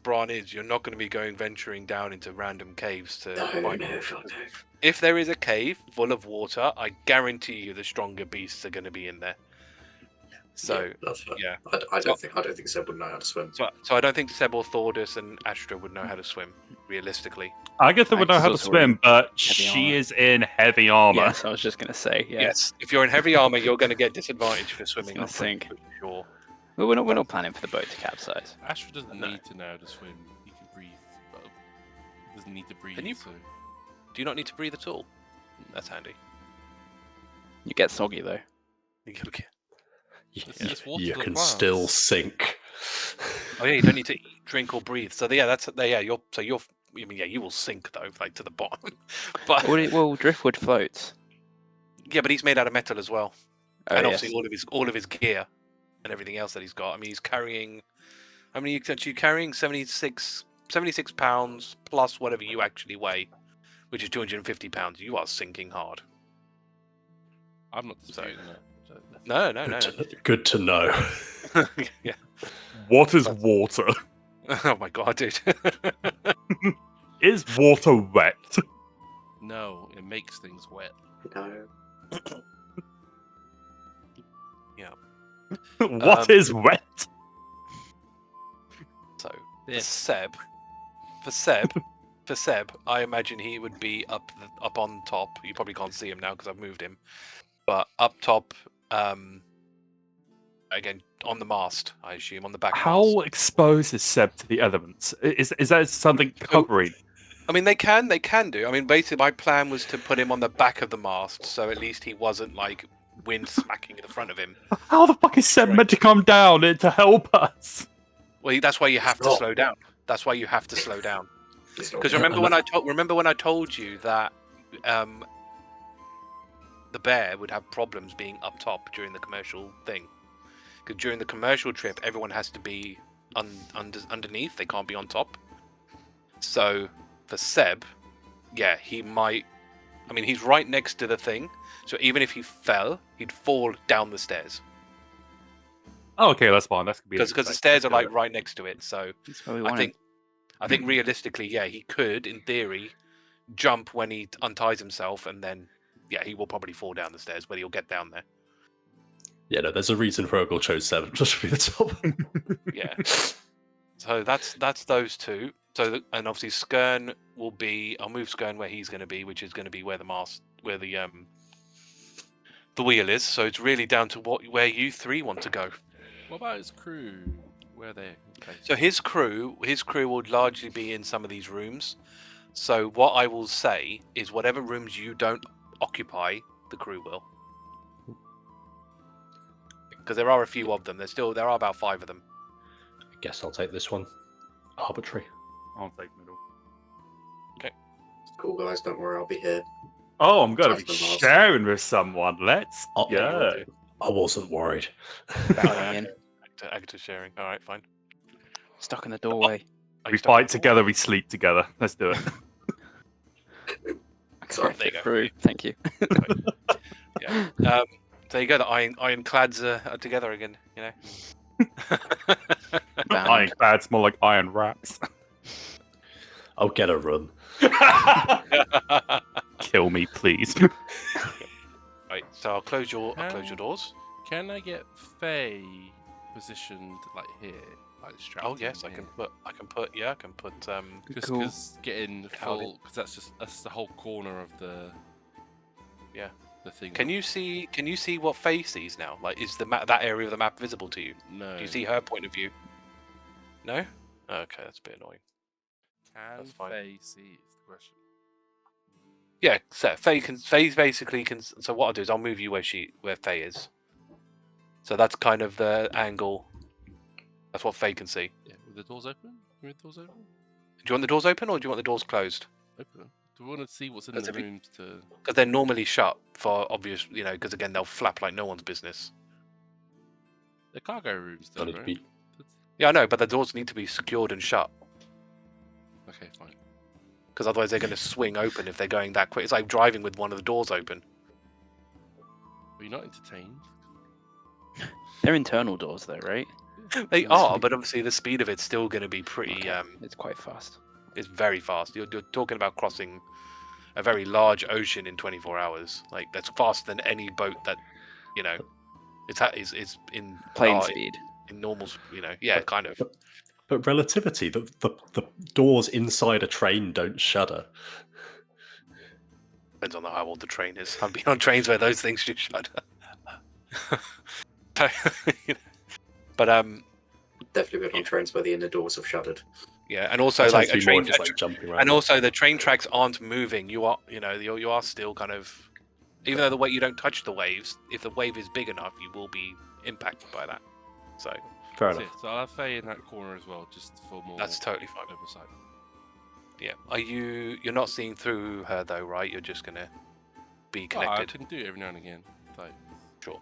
Bran is, you're not going to be going venturing down into random caves to No, find. no, fuck no. If there is a cave full of water, I guarantee you the stronger beasts are going to be in there. So Yeah, that's fair. yeah. I don't think Seb would know how to swim. So I don't think Seb or Thordas and Astra would know how to swim realistically. Agatha would know how to Agata's already swim, but heavy she armor. is in heavy armor. Yes, I was just gonna say. Yeah. Yes, if you're in heavy armor, you're going to get disadvantage for swimming. gonna I'm pretty sink. sure. Well, we're not planning for the boat to capsize. Astra doesn't No. need to know how to swim. He can breathe. But he doesn't need to breathe. Can you- So Do you not need to breathe at all? That's handy. You get soggy though. Okay. It's water You to the can plants. still sink. Oh yeah, you don't need to eat, drink, or breathe. So yeah, you're. I mean, yeah, you will sink though, like to the bottom. But Well, driftwood floats. Yeah, but he's made out of metal as well, Oh, and yes. obviously all of his gear and everything else that he's got. I mean, he's carrying. How many are you carrying? 76 pounds plus whatever you actually weigh, which is 250 pounds. You are sinking hard. I'm not disputing that. So. No. Good to know. Yeah. What is water? Oh my god, dude. Is water wet? No, it makes things wet. No. What is wet? So This. for Seb, I imagine he would be up on top. You probably can't see him now because I've moved him, but up top, again on the mast. I assume on the back. How mast. exposed is Seb to the elements? Is that something covering? I mean, they can do. I mean, basically, my plan was to put him on the back of the mast, so at least he wasn't like wind smacking in the front of him. How the fuck is Seb meant to come down to help us? Well, that's why you have to not. slow down. That's why you have to slow down. It's not- Because remember when I told you that the bear would have problems being up top during the commercial thing. Because during the commercial trip, everyone has to be underneath. They can't be on top. So for Seb, yeah, he might. I mean, he's right next to the thing. So even if he fell, he'd fall down the stairs. Oh, okay, that's fine. That's Because the stairs are like right next to it. So That's what we wanted. I think realistically, yeah, he could, in theory, jump when he unties himself, and then, yeah, he will probably fall down the stairs, but he'll get down there. Yeah, no, there's a reason Hrugguhl chose 7 just to be the top. Yeah. So that's those two. So and obviously Skern will be. I'll move Skern where he's going to be, which is going to be where the wheel is. So it's really down to where you three want to go. What about his crew? Where are they? Okay. So his crew will largely be in some of these rooms. So what I will say is whatever rooms you don't occupy, the crew will. Because there are a few of them. There are about 5 of them. I guess I'll take this one. Arbitrary. I'll take middle. Cool, guys. Don't worry. I'll be here. Oh, I'm gonna be That's the last. sharing with someone. Let's Oh, yeah, go. I wasn't worried. Battling in, Agata sharing. All right, fine. stuck in the doorway. Are We you stuck? fight together, we sleep together. Let's do it. Sorry. There you go. Crew, thank you. Yeah. There you go. The ironclads are together again. You know. Banned. Ironclads more like iron rats. I'll get a run. Kill me, please. Right. So I'll close your doors. Can I get Faye positioned like here, like strapped? Oh yes, I can put. Yeah, I can put. Just Cool. because getting Paladin. full, because that's the whole corner of the. Yeah. The thing. Can you see what Faye sees now? Like, is the map, that area of the map visible to you? No. Do you see her point of view? No. Okay, that's a bit annoying. Can That's fine. Faye see? Is the question. Yeah. So Faye basically can. So what I'll do is I'll move you where Faye is. So that's kind of the angle. That's what Faye can see. Yeah. With the doors open. With the doors open. Do you want the doors open or do you want the doors closed? Open them. Do we want to see what's in That's the a bit- rooms to? Because they're normally shut for obvious, because again they'll flap like no one's business. The cargo rooms, though, Got it right? beat. Yeah, I know, but the doors need to be secured and shut. Okay, fine. Because otherwise they're going to swing open if they're going that quick. It's like driving with one of the doors open. Were you not entertained? They're internal doors, though, right? They Yeah, are, so- but obviously the speed of it's still going to be pretty. Okay, it's quite fast. It's very fast. You're talking about crossing a very large ocean in 24 hours. Like that's faster than any boat that, it's in Plane speed. in normal. Yeah, kind of. But relativity, the doors inside a train don't shudder. Depends on how old the train is. I've been on trains where those things do shudder. But Definitely been on trains where the inner doors have shuddered. yeah, and also It like tends a to be more train, just like jumping around. and also the train tracks aren't moving. You are, you are still kind of, even though the way you don't touch the waves, if the wave is big enough, you will be impacted by that. So Fair That's enough. it. So I'll have Faye in that corner as well, just for more. that's totally fine. Oversight. Yeah. You're not seeing through her though, right? You're just gonna be Oh, I connected. can do it every now and again. Like, Sure.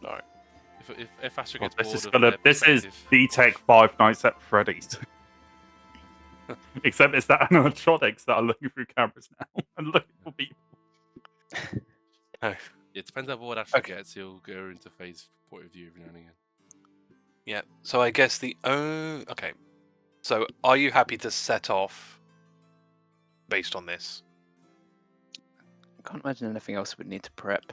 All right. if Astra Well, gets this bored is of gonna. their This is perspective- D-Tech Five Nights at Freddy's. Except it's the animatronics that are looking through cameras now and looking for people. It depends how bored Astra Okay. gets. He'll go into phase point of view every now and again. Yeah. So I guess okay. So are you happy to set off based on this? I can't imagine anything else would need to prep.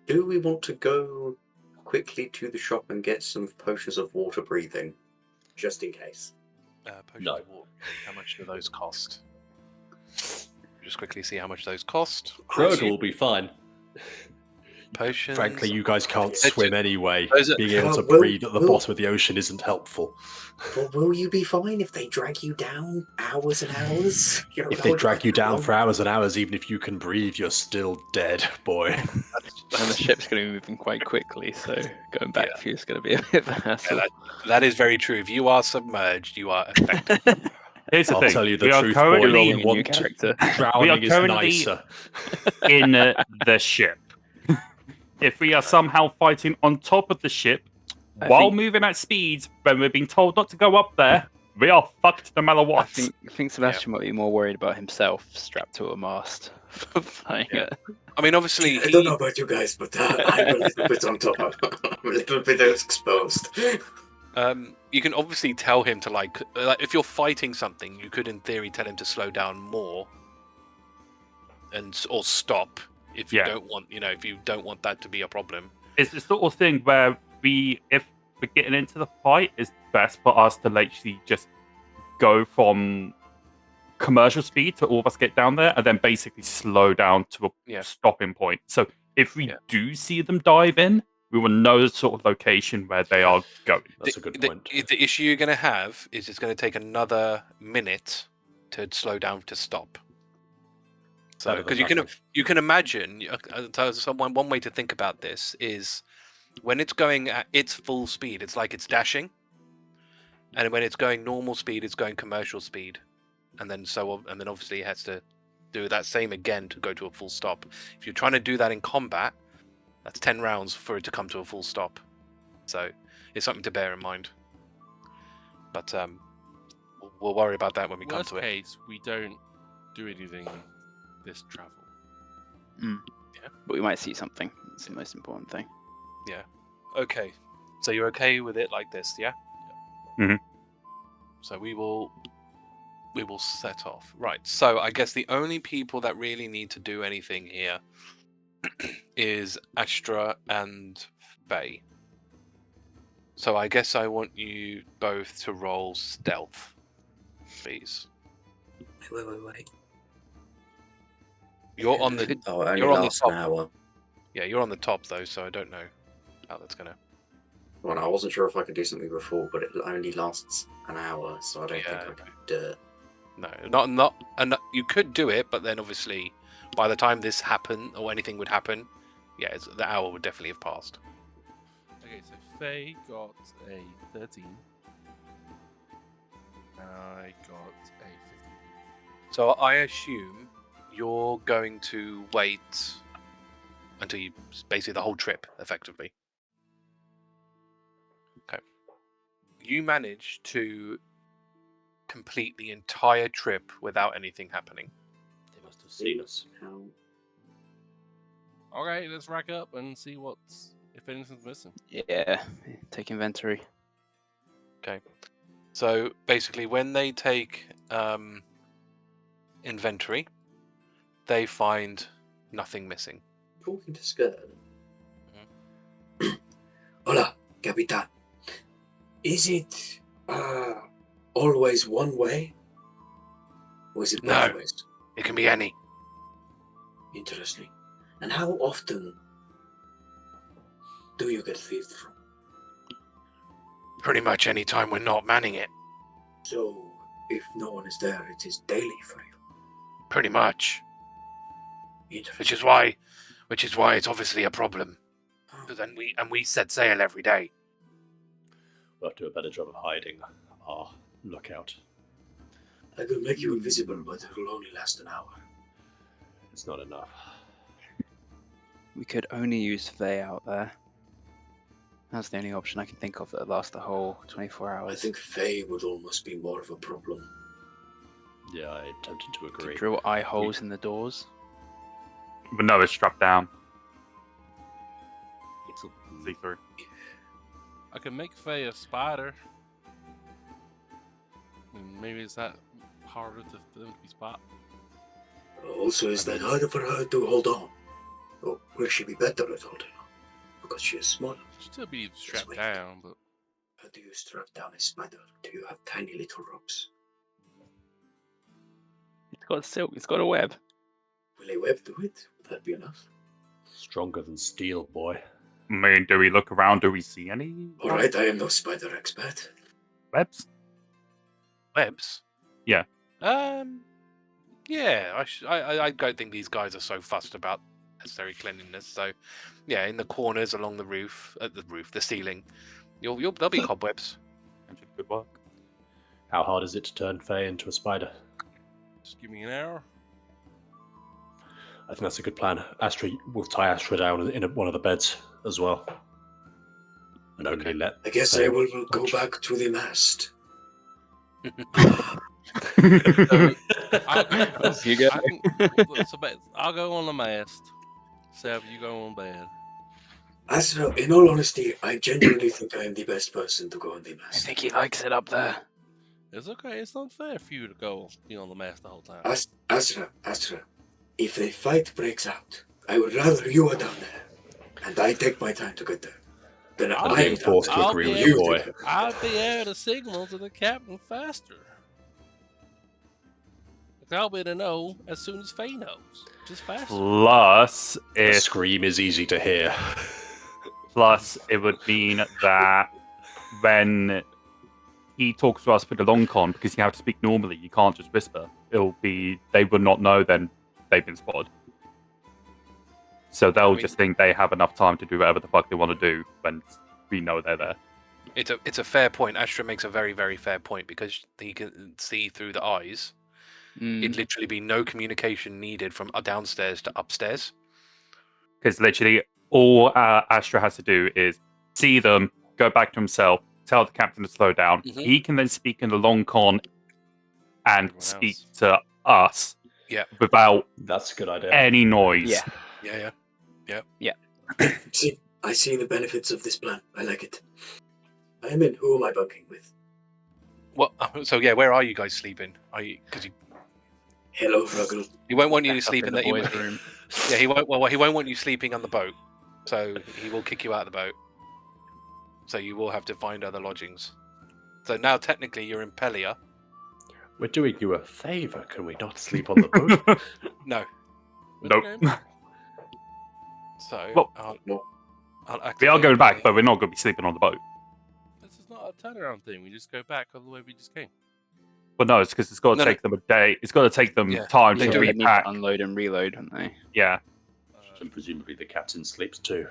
Do we want to go quickly to the shop and get some potions of water breathing, just in case? Potions No. of water. How much do those cost? Just quickly see how much those cost. Hrugguhl will be fine. Potions. Frankly, you guys can't Those swim are- anyway. those are- Being able to Will- breathe at the will- bottom of the ocean isn't helpful. But will you be fine if they drag you down hours and hours? You're If they allowed drag you down long- for hours and hours, even if you can breathe, you're still dead, boy. And the ship's going to be moving quite quickly, so going back Yeah. for you is going to be a bit of a hassle. that is very true. If you are submerged, you are affected. Here's the I'll thing. tell you the we are truth, boy. You're currently rolling a new want to- character. Drowning is currently- nicer. in the ship. If we are somehow fighting on top of the ship I while think- moving at speeds when we're being told not to go up there, we are fucked no matter I what. think Sebastian might be more worried about himself strapped to a mast for flying Yeah. it. I mean, obviously, I don't know about you guys, but I'm a little bit on top. I'm a little bit exposed. you can obviously tell him to like if you're fighting something, you could in theory tell him to slow down more or stop if you Yeah. don't want, if you don't want that to be a problem. It's the sort of thing where if we're getting into the fight, it's best for us to literally just go from commercial speed to all of us get down there and then basically slow down to a Yeah. stopping point. So if we Yeah. do see them dive in, we will know the sort of location where they are going. That's a good point. The issue you're going to have is it's going to take another minute to slow down to stop. So Better than because nothing. you can imagine, one way to think about this is when it's going at its full speed, it's like it's dashing, and when it's going normal speed, it's going commercial speed, and then obviously it has to do that same again to go to a full stop. If you're trying to do that in combat, that's 10 rounds for it to come to a full stop. So it's something to bear in mind. But we'll worry about that when we come Worst to it. case, we don't do anything this travel. But we might see something. It's the most important thing. Okay, so you're okay with it like this, yeah? Mhm. So we will set off. Right. So I guess the only people that really need to do anything here is Astra and Faye. So I guess I want you both to roll stealth, please. Wait. You're on the Oh, it only You're on the lasts an top. hour. yeah, you're on the top though, so I don't know how that's gonna. Well, I wasn't sure if I could do something before, but it only lasts an hour, so I don't Yeah, think I could do it. No, not, and you could do it, but then obviously, by the time this happened or anything would happen, the hour would definitely have passed. Okay, so Faye got a 13. And I got a 15. So I assume you're going to wait until you basically the whole trip, effectively. Okay. You managed to complete the entire trip without anything happening. They must have seen us. How? Okay, let's rack up and see if anything's missing. Yeah, take inventory. So basically, when they take inventory, they find nothing missing. Talking to Skirt. Hola, Capitan. Is it always one way? Or is it both No. ways? It can be any. Interesting. And how often do you get thieved from? Pretty much any time we're not manning it. So, if no one is there, it is daily for you. Pretty much. Interesting. Which is why it's obviously a problem. Oh, Because we set sail every day. We'll have to do a better job of hiding our lookout. I could make you invisible, but it will only last an hour. It's not enough. We could only use Faye out there. That's the only option I can think of that lasts the whole 24 I hours. think Faye would almost be more of a problem. Yeah, I'm tempted to Could agree. drill eye holes in the doors. But no, it's struck down. See through. I can make Faye a spider. Maybe it's that harder to spot. Also, is that harder for her to hold on? Or will she be better at holding on? Because she is smaller. She'll still be strapped weak. down, but How do you strap down a spider? Do you have tiny little ropes? It's got silk. It's got a web. Will a web do it? Would that be enough? Stronger than steel, boy. I mean, do we look around? Do we see any Alright, I am no spider expert. webs? Webs. Yeah. Yeah. I don't think these guys are so fussed about necessary cleanliness. So, yeah, in the corners along the roof, the ceiling, there'll be cobwebs. Good work. How hard is it to turn Faye into a spider? just give me an hour. I think that's a good plan. Astra, we'll tie Astra down in one of the beds as well. And only let... I guess Faye I will go watch. back to the mast. You go. I'll go on the mast. Seb, you go on bed. Astra, in all honesty, I genuinely think I am the best person to go on the I mast. think he likes it up there. It's okay. It's not fair for you to go be on the mast the whole time. Astra, if a fight breaks out, I would rather you are down there, and I take my time to get there, than I'm I being am forced to down agree there. with you, do boy. that. I'll be able to signal to the captain faster. I'll be to know as soon as Faye knows. Just faster. Plus, The if scream is easy to hear. Plus, it would mean that when he talks to us for the long con, because you have to speak normally, you can't just whisper. It'll be they would not know then they've been spotted. So they'll just think they have enough time to do whatever the fuck they want to do when we know they're there. It's a fair point. Astra makes a very, very fair point because he can see through the eyes. It'd literally be no communication needed from downstairs to upstairs. Because literally all Astra has to do is see them, go back to himself, tell the captain to slow down. Mhm. He can then speak in the long con and Everyone speak else. to us without That's a good idea. any noise. Yeah. Yeah. See, I see the benefits of this plan. I like it. I am in. Who am I bunking with? Well, so yeah, where are you guys sleeping? Are you? Because Hello, Hrugguhl. he won't want you to Back up sleep in in the the boys' room. Yeah, he won't. Well, he won't want you sleeping on the boat, so he will kick you out of the boat. So you will have to find other lodgings. So now technically you're in Pelia. We're doing you a favour. Can we not sleep on the boat? No. Nope. So Well, I'll We are activate going back, Pelia. but we're not going to be sleeping on the boat. This is not a turnaround thing. We just go back all the way we just came. But no, it's because it's got to No, take them a day. It's got to take them Yeah, time they to do. They need repack. to unload and reload, don't they? Yeah. And presumably the captain sleeps too.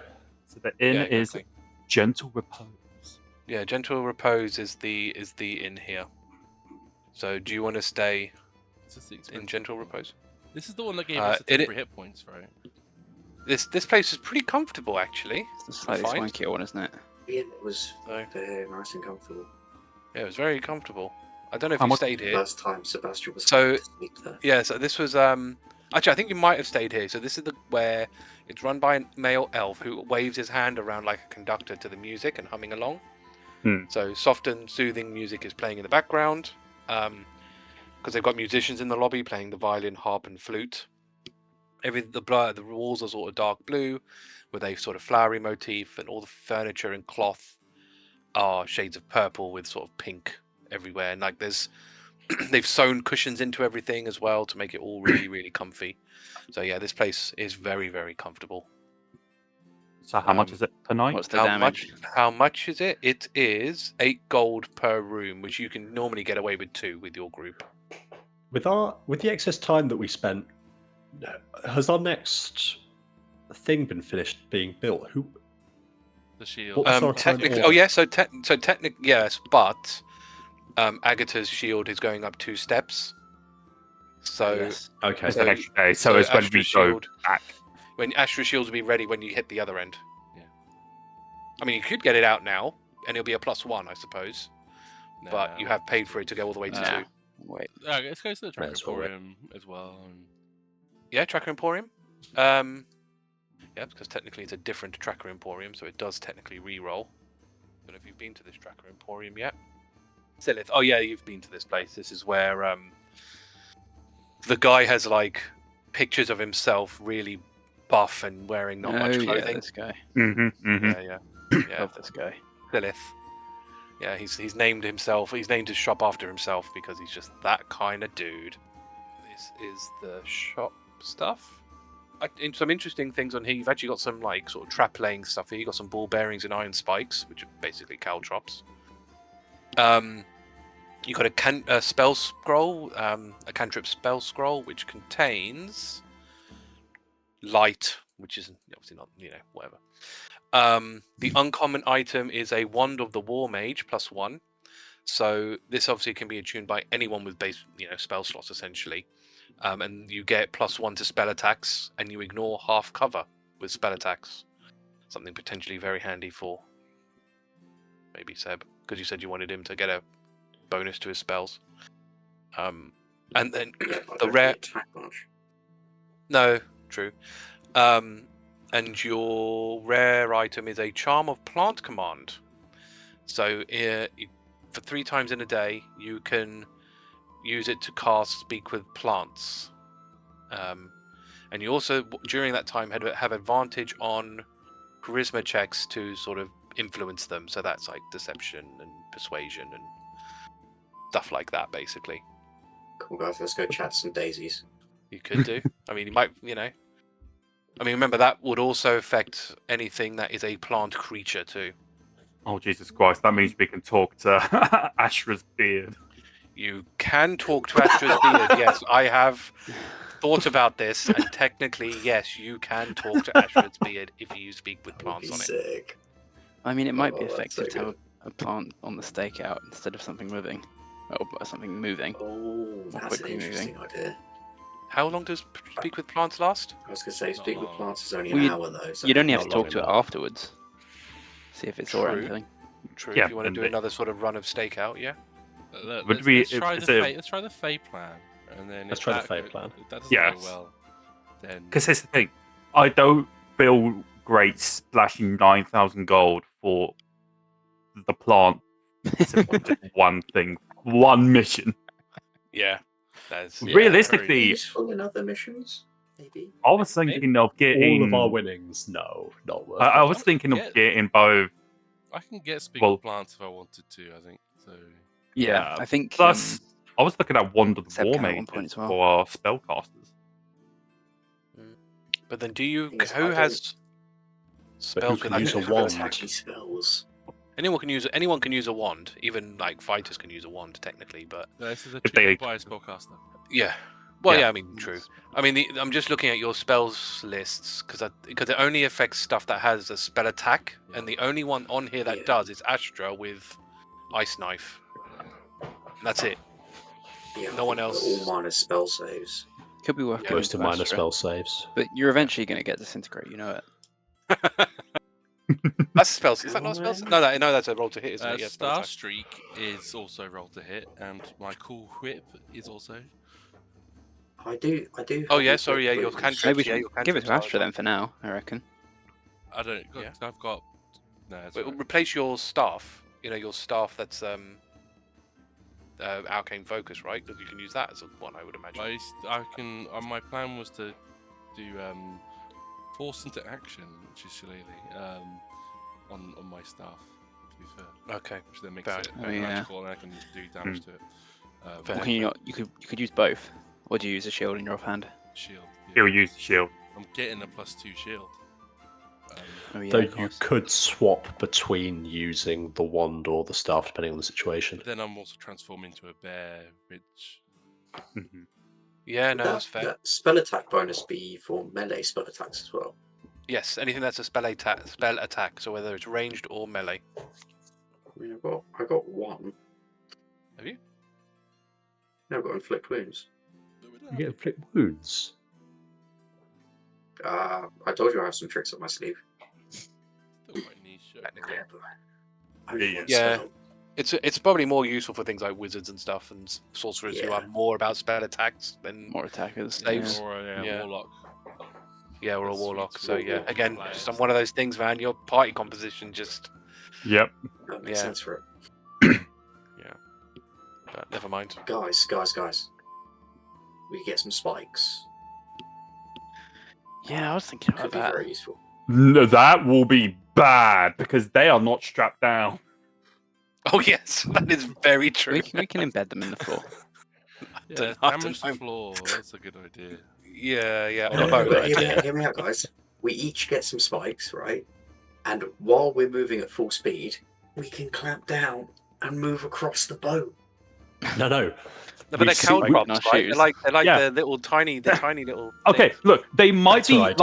So the inn Yeah, is exactly. gentle repose. Yeah, gentle repose is the inn here. So do you want to stay It's just the in expensive gentle one. repose? This is the one that gave Uh, us the it- temporary hit points, right? This place is pretty comfortable actually. It's the slightly Fine. swankier one, isn't it? Ian, it was So, very nice and comfortable. yeah, it was very comfortable. I don't know if How you much- stayed here. Last time Sebastian was So- to sleep there. Yeah, so this was actually I think you might have stayed here. So this is where it's run by a male elf who waves his hand around like a conductor to the music and humming along. So soft and soothing music is playing in the background. Because they've got musicians in the lobby playing the violin, harp, and flute. The walls are sort of dark blue, with a sort of flowery motif, and all the furniture and cloth are shades of purple with sort of pink everywhere. And like they've sewn cushions into everything as well to make it all really, really comfy. So yeah, this place is very, very comfortable. So how much is it per night? What's the damage? How much is it? It is 8 gold per room, which you can normally get away with 2 with your group. With the excess time that we spent, has our next thing been finished being built? The shield. What was our current Technically, order? oh yeah, so technically yes, but Agata's shield is going up 2 steps. So Yes. Okay. It's So- the next day, so so it's when we Astra's go shield- back. When Astra shields will be ready when you hit the other end. Yeah. I mean, you could get it out now, and it'll be a +1, I suppose. But you Nah, have paid for it to go all the way to Nah. 2. Wait. let's go to the Tracker as well wait. Emporium as well. And... Yeah, Tracker Emporium. Yeah, because technically it's a different Tracker Emporium, so it does technically re-roll. But have you been to this Tracker Emporium yet? Silith. Oh yeah, you've been to this place. This is where the guy has like pictures of himself really buff and wearing not much yeah, clothing. this guy. Yeah. Love this guy. Silith. Yeah, he's named himself. He's named his shop after himself because he's just that kind of dude. This is the shop stuff. Some interesting things on here. You've actually got some like sort of trap laying stuff here. You've got some ball bearings and iron spikes, which are basically caltrops. You've got a spell scroll, a cantrip spell scroll, which contains light, which is obviously not, whatever. The uncommon item is a Wand of the War Mage +1. So this obviously can be attuned by anyone with base, spell slots essentially. And you get +1 to spell attacks, and you ignore half cover with spell attacks. Something potentially very handy for maybe Seb, because you said you wanted him to get a bonus to his spells. And then the rare attack much. No, true. And your rare item is a Charm of Plant Command. So for 3 times in a day, you can use it to cast Speak with Plants. And you also, during that time, have advantage on charisma checks to sort of influence them. So that's like deception and persuasion and stuff like that, basically. Cool, guys. Let's go chat some daisies. You could do. I mean, you might, I mean, remember that would also affect anything that is a plant creature too. Oh, Jesus Christ. That means we can talk to Astra's beard. You can talk to Astra's beard, yes. I have thought about this, and technically, yes, you can talk to Astra's beard if you speak with plants on it. Sick. I mean, it might be Oh, that's effective so to have a plant on the stakeout instead of something living. Or something moving. Oh, that's an quickly interesting idea. How long does speak with plants last? I was going to say, speak with plants is only Well, an hour though. So You'd only have not to long talk to it enough. afterwards. See if it's alright True. anything. True. Yeah, if you want to and do another sort of run of stakeout, yeah. Look, Would let's, we- let's try is the it- Fey, let's try the Fey plan, and then Let's if try the that Fey go- plan. If that doesn't Yes. go well, then Because here's the thing. I don't feel great splashing 9,000 gold for the plant. Simply just one thing. One mission. Yeah. That's Realistically, useful in other missions, maybe. I was thinking of getting... All of our winnings, no, not worth I it. was thinking of Yeah. getting both... I can get speak Well- with plants if I wanted to. I think so. Yeah, I think. Plus, I was looking at Wand of the Seb War can at one point Mages as well. for our spellcasters. But then do you... Thing is, Who I has But who spells can with use a active wand? attack? Attacky spells. Anyone can use a wand. Even like fighters can use a wand technically, but No, this is a If they- cheap by spellcaster. yeah. Well, Yeah. yeah, I mean, true. I mean, I'm just looking at your spells lists because it only affects stuff that has a spell attack, and the only one on here that Yeah. does is Astra with Ice Knife. And that's it. Yeah, I No one think else- All minus spell saves. Could be worth going Most to of mine are Astra, spell saves. but you're eventually going to get disintegrate. You know it. That's a spell. Is that not a spell? No, that's a roll to hit, isn't it? Yeah, spell Star attack. Streak is also roll to hit, and my Cool Whip is also. I do. Oh have yeah, a sorry, yeah, quick your quiz. cantrips. Maybe we yeah, should your give it cantrips to are Astra as then for now. I reckon. I don't. Yeah. I've got. No, it's well. alright. Replace your staff. Your staff that's arcane focus, right? Because you can use that as a one, I would imagine. I can. My plan was to do force into action, which is shillelagh, on my staff. To be fair, Okay. which then makes Fair. it Oh, yeah. magical, and I can do damage to it. Fair. Or can you not? You could use both. Or do you use a shield in your offhand? Shield. He'll use the shield. I'm getting a +2 shield. Oh yeah, Though of you course. could swap between using the wand or the staff depending on the situation. But then I'm also transformed into a bear, which Yeah, Would no, that's fair. that spell attack bonus be for melee spell attacks as well? Yes, anything that's a spell attack, so whether it's ranged or melee. I mean, I got one. Have you? No, I've got inflict wounds. You get inflict wounds. I told you I have some tricks up my sleeve. Still might need shit. Technically. Yeah, but only one Yeah. spell. It's probably more useful for things like wizards and stuff and sorcerers who Yeah. are more about spell attacks than More attackers. Saves. Yeah. Or Yeah. warlock. yeah, or a That's warlock. sweet, So sweet yeah, warlock. again, Blast. just on one of those things, man. Your party composition just Yep. That makes Yeah. sense for it. never mind. Guys. We get some spikes. Yeah, I was thinking Could about be that. very useful. No, that will be bad because they are not strapped down. Oh yes, that is very true. We can embed them in the floor. Yeah, I damage don't the floor. That's a good idea. Yeah, on No, a boat. but hear me Yeah. out, hear me out, guys. We each get some spikes, right? And while we're moving at full speed, we can clamp down and move across the boat. No. No, but We they're see- cow we- props, in our right? shoes. They're like Yeah. the little tiny little. Okay, things. look, they might That's be our idea.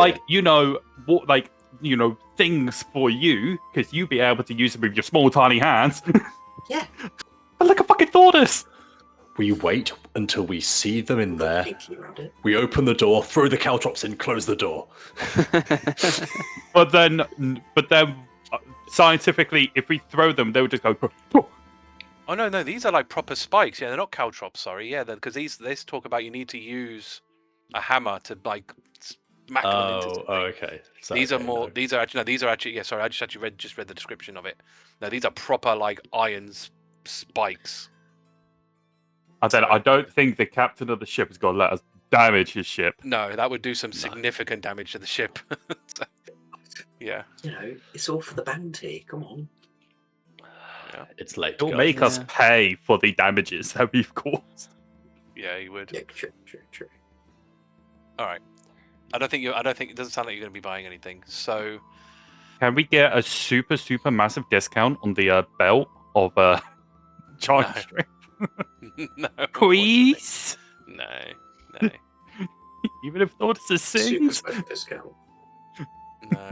like things for you because you be able to use them with your small tiny hands. Yeah. But look at fucking Thordas. We wait until we see them in there. Pinky around it. We open the door, throw the caltrops in, close the door. But then, scientifically, if we throw them, they would just go. Oh no, these are like proper spikes. Yeah, they're not caltrops. Sorry, yeah, because these talk about you need to use a hammer to like smack them into something. Okay. So, These okay, are more. no. These are actually. Yeah, sorry, I just actually read the description of it. No, these are proper like iron spikes. And then I don't think the captain of the ship is going to let us damage his ship. No, that would do some No. significant damage to the ship. So, yeah. You know, it's all for the bounty. Come on. It's late. It'll guys. make us Yeah. pay for the damages that we've caused. Yeah, you would. Yeah, true. All right. I don't think it doesn't sound like you're going to be buying anything. So Can we get a super massive discount on the belt of charge No. strip? no. Please? No. Even if Thordas is Super sings? special discount. No.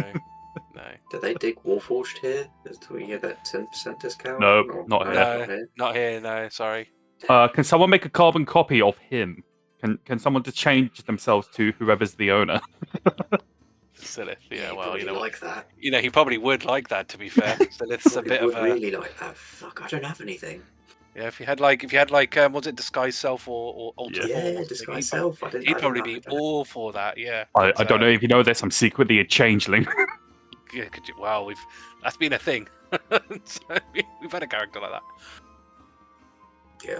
Did they dig Warforged here? Do we get that 10% discount? No, Or- not here. here. Not here. No, sorry. Can someone make a carbon copy of him? Can someone just change themselves to whoever's the owner? Silith. Yeah. He'd Well, probably you know, like that. he probably would like that. To be fair, Silith's a Probably bit would of a. really like that. Fuck, I don't have anything. Yeah, if you had like, was it disguise self or alter Yeah. form? or Yeah, something, disguise self. I didn't. He'd I probably didn't be have that. all for that. Yeah. I But, don't know if you know this, I'm secretly a changeling. Yeah, wow, that's been a thing. So, we've had a character like that. Yeah.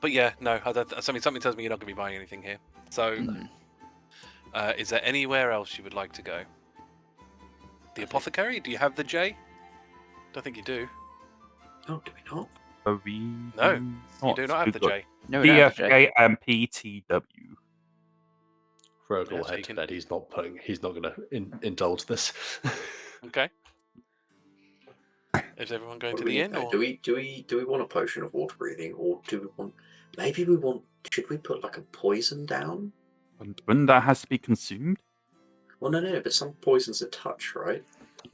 But yeah, no, something tells me you're not going to be buying anything here. So, Mm. is there anywhere else you would like to go? The apothecary? Do you have the J? Don't think you do. Oh, do we not? No, you do not have the J. No, we don't have the J. DFAMPTW. Hrugguhl Yeah, so you head can- that he's not going to indulge this. Okay. Is everyone going What to do we the need, inn? though? Or... Do we want a potion of water breathing, or do we want? Maybe should we put like a poison down? And when that has to be consumed? Well, no, but some poisons are touch, right?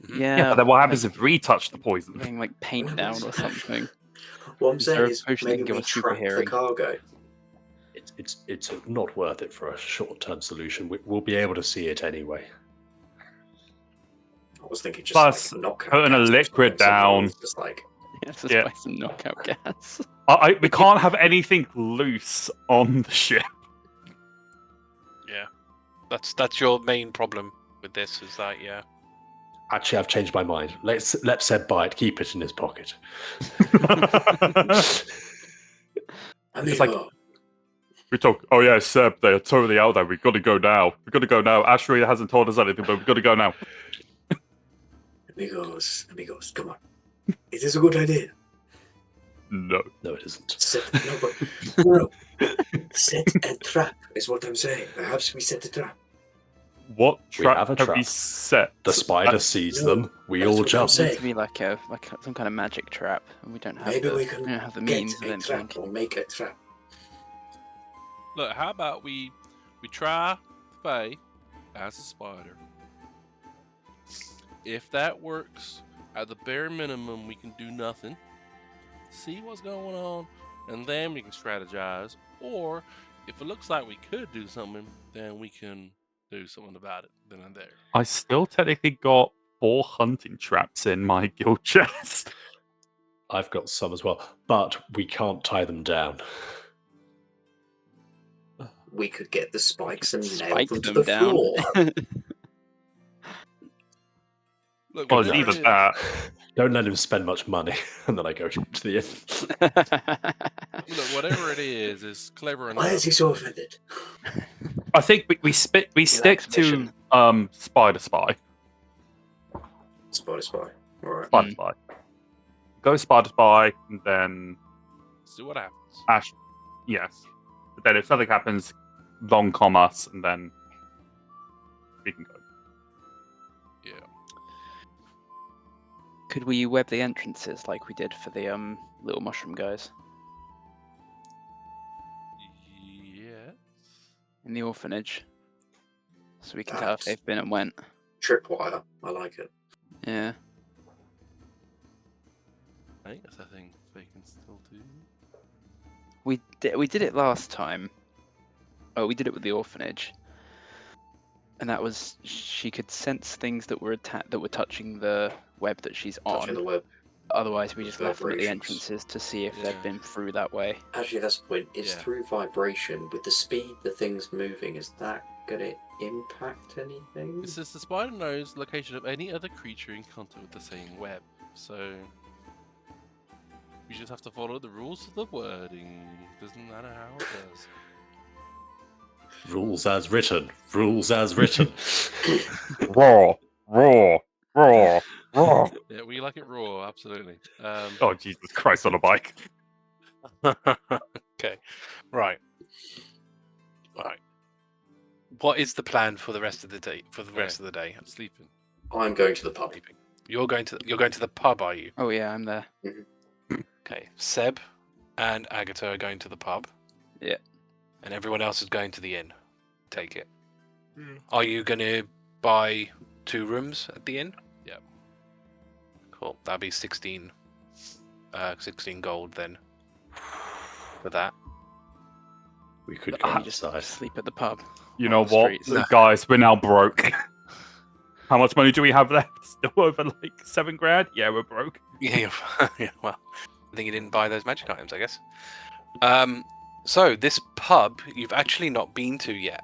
Mhm. Yeah, but then what happens like, if we touch the poison? putting like paint down or something? What I'm Is there saying a is potion that maybe can give we us super trap the hearing? cargo. It's not worth it for a short-term solution. We'll be able to see it anyway. I was thinking just Plus, like knockout putting a gas or liquid something, so down. it's just like Yes, just Yeah. buy some knockout gas. We can't have anything loose on the ship. Yeah. That's your main problem with this, is that, yeah. Actually, I've changed my mind. Let Seb buy it. Keep it in his pocket. It's like- amigo. We talk. Oh yeah, Seb, they're totally out there. We've got to go now. We've got to go now. Astra hasn't told us anything, but we've got to go now. Amigos, come on. Is this a good idea? No. No, it isn't. No. Set a trap is what I'm saying. Perhaps we set a trap. What We trap have a have we trap. set? The spider sees no, them. We that's all what I'm jump. It needs saying. to be like some kind of magic trap, and we don't have Maybe the, we can we don't have the get means of a entering. trap or make a trap. Look, how about we try Faye as a spider? If that works, at the bare minimum, we can do nothing. See what's going on, and then we can strategize. Or if it looks like we could do something, then we can do something about it then and there. I still technically got 4 hunting traps in my guild chest. I've got some as well, but we can't tie them down. We could get the spikes and nail Spike them to them the down. floor. Look, Well, it's whatever either it is- that. Don't let him spend much money, and then I go to the inn. Look, whatever it is clever enough. Why is he so offended? I think we stick to mission. Spider Spy. Spy. Alright. Spider Spy. Go Spider Spy, and then See what happens. Ash. Yes. But then if something happens, long com us, and then we can go. Yeah. Could we web the entrances like we did for the little mushroom guys Yes. in the orphanage? So we can tell if Perhaps. they've been and went. Tripwire. I like it. Yeah. I think that's a thing they can still do. We did it last time. Oh, we did it with the orphanage. And that was she could sense things that were touching the web that she's Touching the on. web. Otherwise, we just left them at the Vibrations. entrances to see if Yeah. they've been through that way. Actually, that's the point. It's Yeah. through vibration. With the speed the thing's moving, is that going to impact anything? It says the spider knows the location of any other creature in contact with the same web. So we just have to follow the rules of the wording. Doesn't matter how it does. Rules as written. Rules as written. Raw. Yeah, we like it raw, absolutely. Oh, Jesus Christ on a bike. Okay. Right. What is the plan for the rest of the day? Sleeping. I'm going to the pub. You're going to the pub, are you? Oh yeah, I'm there. Okay. Seb and Agata are going to the pub. Yeah. And everyone else is going to the inn. Take it. Are you going to buy 2 rooms at the inn? Yep. Cool. That'll be 16 gold then for that. We could go You just outside. sleep at the pub. You on know the what, streets. No. guys? We're now broke. How much money do we have left? Still over like 7 grand? Yeah, we're broke. Yeah, yeah, well, I think you didn't buy those magic items, I guess. So this pub you've actually not been to yet.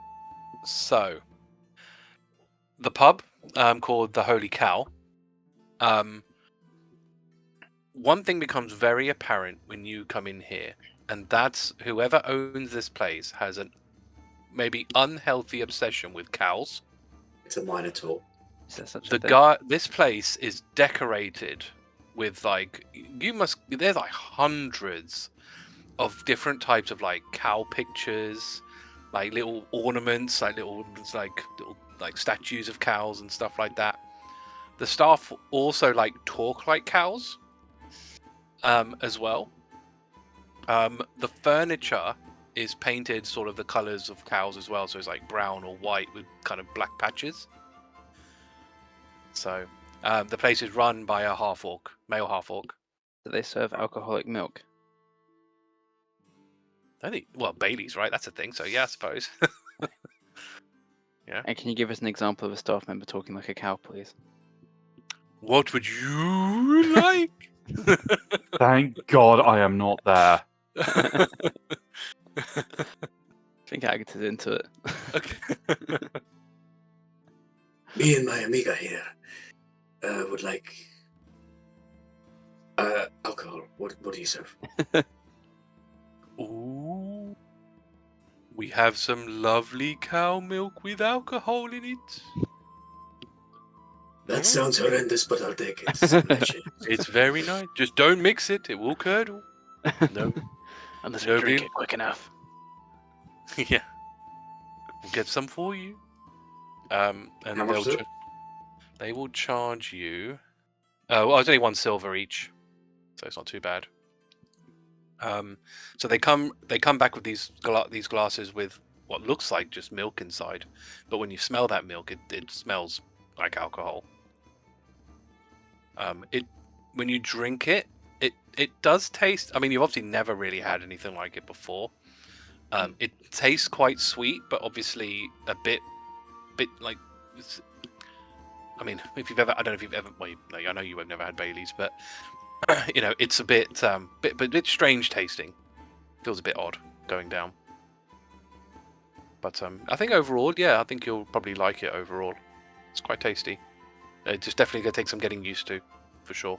So the pub called the Holy Cow. One thing becomes very apparent when you come in here, and that's whoever owns this place has an maybe unhealthy obsession with cows. It's a minotaur. Is there such The a thing? guy, this place is decorated with there's like hundreds of different types of like cow pictures, like little ornaments, like little statues of cows and stuff like that. The staff also like talk like cows, as well. The furniture is painted sort of the colors of cows as well, so it's like brown or white with kind of black patches. So the place is run by a half-orc, male half-orc. Do they serve alcoholic milk? I think, well, Bailey's, right? That's a thing. So yeah, I suppose. And can you give us an example of a staff member talking like a cow, please? What would you like? Thank God I am not there. I think Agata's into it. Okay. Me and my amiga here would like alcohol. What do you serve? Ooh. We have some lovely cow milk with alcohol in it. That sounds horrendous, but I'll take it. Some leche. It's very nice. Just don't mix it. It will curdle. No. Unless No we drink beer? it quick enough. Yeah. We'll get some for you. And How much is it? they will charge you. Well, it's only 1 silver each, so it's not too bad. So they come back with these glasses with what looks like just milk inside, but when you smell that milk, it smells like alcohol. When you drink it does taste. I mean, you've obviously never really had anything like it before. It tastes quite sweet, but obviously a bit like. I mean, if you've ever, I don't know if you've ever. Well, no, I know you have never had Bailey's, but it's a bit strange tasting. Feels a bit odd going down. But I think overall, yeah, I think you'll probably like it overall. It's quite tasty. It's just definitely gonna take some getting used to, for sure.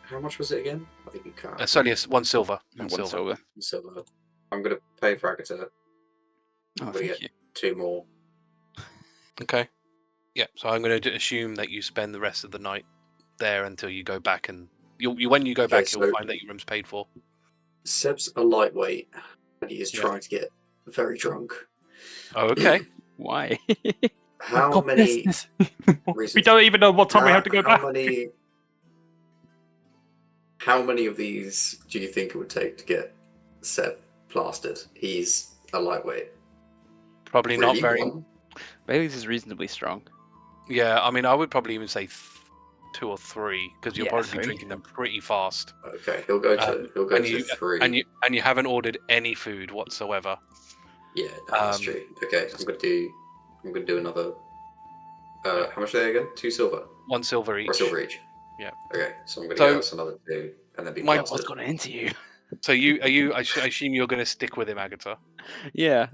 How much was it again? I think you can't. It's only one silver. One silver. Silver. I'm gonna pay for Agata. Oh, We thank get you. 2 more. Okay. Yeah. So I'm going to assume that you spend the rest of the night there until you go back, and when you go back, you'll find that your room's paid for. Seb's a lightweight, and he is Yeah. trying to get very drunk. Oh, okay. Why? How many We don't even know what time we have to go back. How many of these do you think it would take to get Seb plastered? He's a lightweight. Probably not Really? very. One? Bailey's is reasonably strong. Yeah, I mean, I would probably even say 2 or 3 because you'll Yeah, probably 3. be drinking them pretty fast. Okay, he'll go to 3. And you haven't ordered any food whatsoever. Yeah, that's true. Okay, I'm gonna do another. How much are they again? 2 silver. 1 silver each. 1 silver each. Yeah. Okay, so I'm gonna So- get us another 2, and then be My- What's plastered. gone into you? So I assume you're going to stick with him, Agata. Yeah.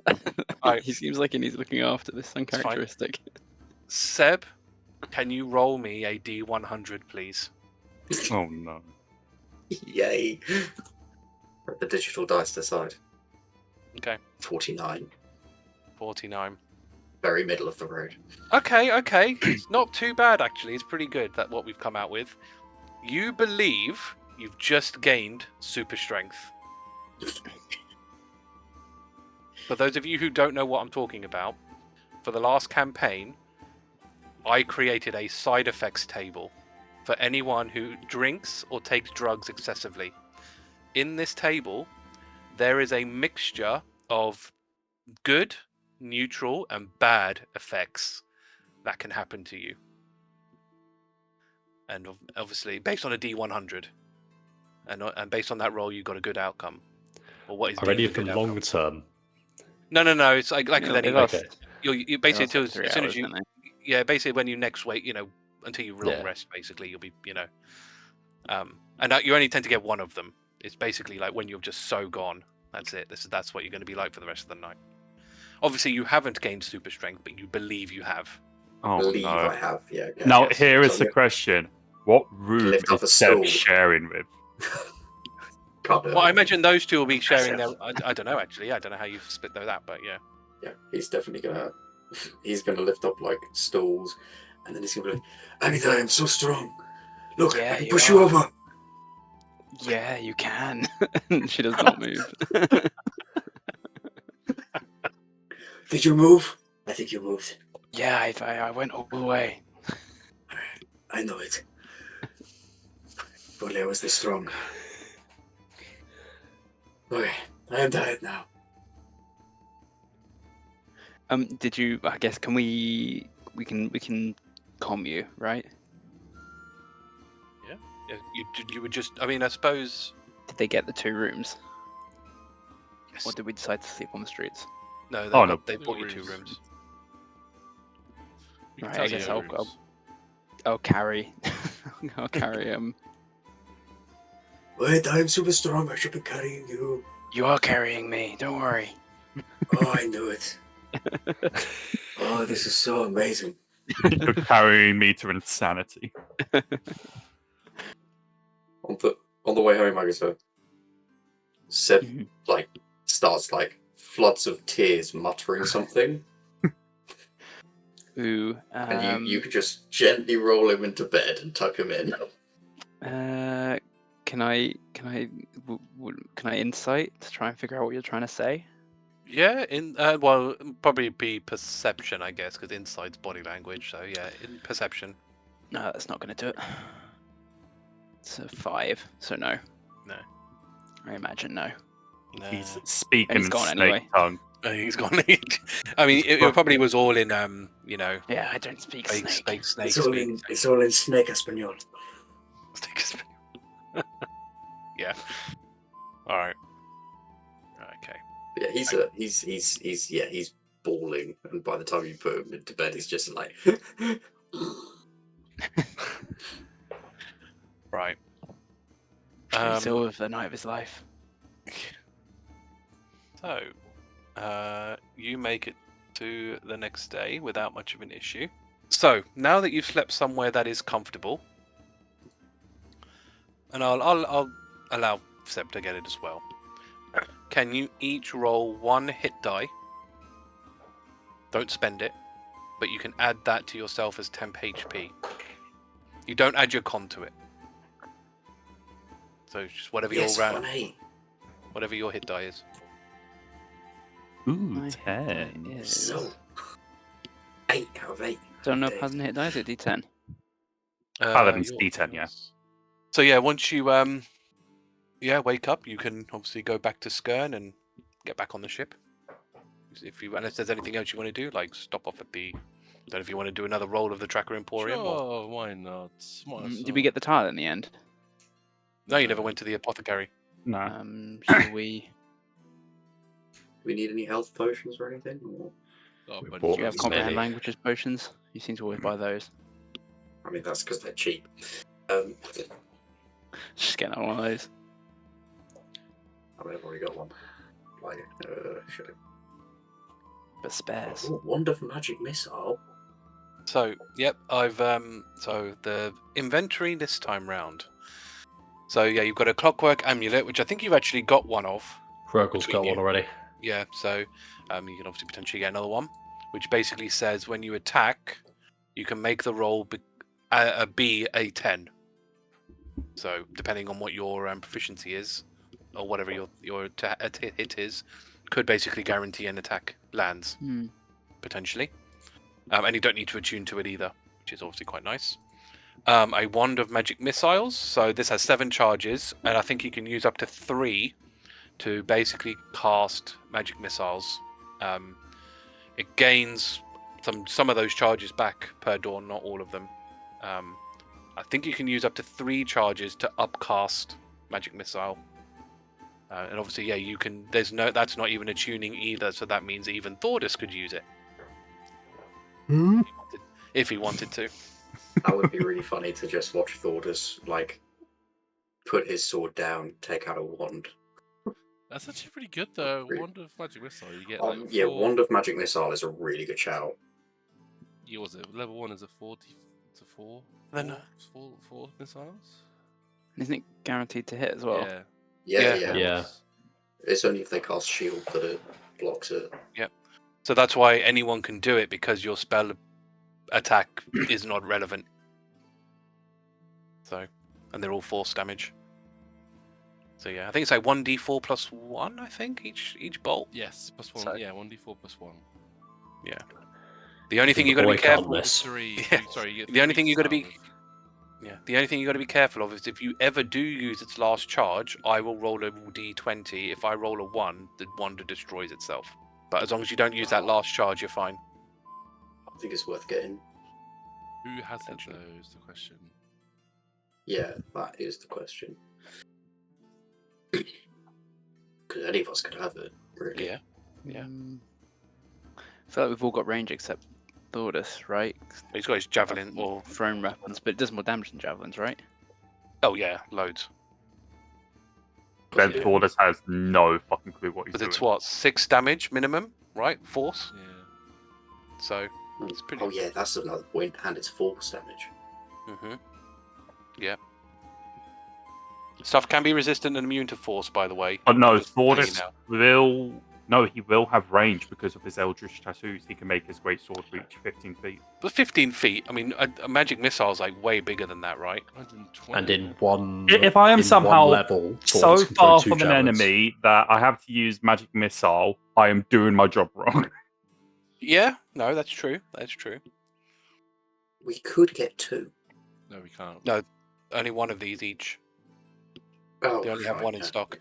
Alright. He seems like he needs looking after. This fine. uncharacteristic. Seb, can you roll me a D100, please? Oh no. Yay! Put the digital dice aside. Okay. 49. 49. Very middle of the road. Okay. It's not too bad, actually. It's pretty good, that what we've come out with. You believe you've just gained super strength. For those of you who don't know what I'm talking about, for the last campaign, I created a side effects table for anyone who drinks or takes drugs excessively. In this table, there is a mixture of good, neutral, and bad effects that can happen to you. And obviously, based on a D100, and based on that roll, you got a good outcome. Or what is Are any deemed of a good them long outcome. term? No. It's like Yeah, with they any. last- Okay. You basically they last until like 3 as soon hours, as you don't they? yeah basically when you next wait until you long Yeah. rest basically you'll be and you only tend to get one of them. It's basically like when you're just so gone. That's it. That's what you're going to be like for the rest of the night. Obviously, you haven't gained super strength, but you believe you have. Oh believe no. I have. Yeah. Okay, Now yes. here is So the I'm question: what room lift up a is Seb stool. sharing with? Can't do Well, I it. imagine those two will be sharing their. I don't know actually. I don't know how you've split those out, but yeah. Yeah, he's definitely gonna. He's gonna lift up like stools, and then he's gonna be like, "Agata, I am so strong. Look, Yeah, I can you push you are. over." Yeah, you can. She does not move. Did you move? I think you moved. Yeah, I went all the way. I know it. If only I was this strong. Okay, I am tired now. Did you? I guess we can calm you, right? Yeah, you would just. I mean, I suppose. Did they get the 2 rooms, Yes. or did we decide to sleep on the streets? No, Oh, no. they bought you 2 rooms. You can Right, tell I guess the I'll rooms. I'll carry. I'll carry Wait, I'm super strong. I should be carrying you. You are carrying me. Don't worry. Oh, I knew it. Oh, this is so amazing. You're carrying me to insanity. On the way home, Agata, Seb Mhm. starts floods of tears, muttering something, Ooh. and you could just gently roll him into bed and tuck him in. Can I insight to try and figure out what you're trying to say? Yeah, well, probably be perception, I guess, because inside's body language. So yeah, in perception. No, that's not going to do it. It's a 5, so no. No. I imagine no. No. He's speaking And he's in gone snake anyway. tongue. I think he's gone. I mean, it probably was all in Yeah, I don't speak fake snake. snake It's all speak. in. It's all in Snake Espanol. Yeah. All right. Okay. Yeah, he's bawling, and by the time you put him into bed, he's just like. Right. Treats all of the night of his life. So, you make it to the next day without much of an issue. So, now that you've slept somewhere that is comfortable, and I'll allow Seb to get it as well. Can you each roll 1 hit die? Don't spend it, but you can add that to yourself as temp HP. You don't add your con to it. So just whatever Yes, your 1-8. whatever your hit die is. Ooh, My hit die 10. is- So 8 out of 8. Don't know Dave. Paladin hit die, is it D10? Paladin's Your- D10, yeah. So yeah, once you wake up, you can obviously go back to Skern and get back on the ship. Unless there's anything else you want to do, like stop off at the. Don't know if you want to do another roll of the Tracker Emporium. Or... Sure, why not? Might as Did we get the tile in the end? No, you never went to the apothecary. No. Shall we? Do we need any health potions or anything? Or... got a We bunch bought Do you have Maybe. comprehend languages potions? You seem to always buy those. I mean, that's because they're cheap. Just getting one of those. I mean, I've already got one. Like, should I? But spares. Oh, wonderful magic missile. So, yep, I've so the inventory this time round. So yeah, you've got a clockwork amulet, which I think you've actually got one of. Hrugguhl's got Between one you. already. Yeah, so you can obviously potentially get another one, which basically says when you attack, you can make the roll be a 10. So depending on what your proficiency is, or whatever your hit is, could basically guarantee an attack lands potentially. And you don't need to attune to it either, which is obviously quite nice. A wand of magic missiles. So this has 7 charges, and I think you can use up to 3 to basically cast magic missiles. It gains some of those charges back per dawn, not all of them. I think you can use up to 3 charges to upcast magic missile. And obviously, yeah, you can. That's not even attuning either, so that means even Thordas could use it if he wanted to. That would be really funny to just watch Thordas like put his sword down, take out a wand. That's actually pretty good though. Really? Wand of Magic Missile. You get like Yeah, 4... wand of magic missile is a really good shout. Yeah, was it level 1 is a 4 Then- four missiles? Isn't it guaranteed to hit as well? Yeah. Yeah. Yeah. It's only if they cast shield that it blocks it. So that's why anyone can do it, because your spell attack is not relevant. So, and they're all force damage. So yeah, I think it's like 1d4 plus 1. I think each bolt. Yes, plus 1. So- Yeah, 1d4 plus 1. The only thing you got to boy be can't careful. miss. 3. Yeah. Sorry, you get The only 3 thing you gotta be- start with. Yeah, the only thing you got to be careful of is if you ever do use its last charge, I will roll a d20. If I roll a 1, the wonder destroys itself. But as long as you don't use that last charge, you're fine. I think it's worth getting. Who has it Potentially. though is the question. Yeah, that is the question. Because any of us could have it, really. Yeah. Yeah. I feel like we've all got range except Thordas, right? He's got his javelin. Or Thrown weapons, but it does more damage than javelins, right? oh yeah, loads. Then Yeah. Thordas has no fucking clue what he's But doing. it's what, 6 damage minimum, right? Force. Yeah. So it's pretty. Oh yeah, that's another point, and it's force damage. Yeah. Stuff can be resistant and immune to force, by the way. But no, Just letting you Thordas know. he will have range because of his Eldritch tattoos. He can make his great sword reach 15 feet. But 15 feet. I mean, a magic missile is like way bigger than that, right? 120. And in one, If I am in somehow one level, So Thordas can far throw 2 from an javelins. enemy that I have to use magic missile, I am doing my job wrong. Yeah. No, that's true. That's true. We could get 2. No, we can't. No. Only one of these each. Oh, They only have right, one in yeah. stock.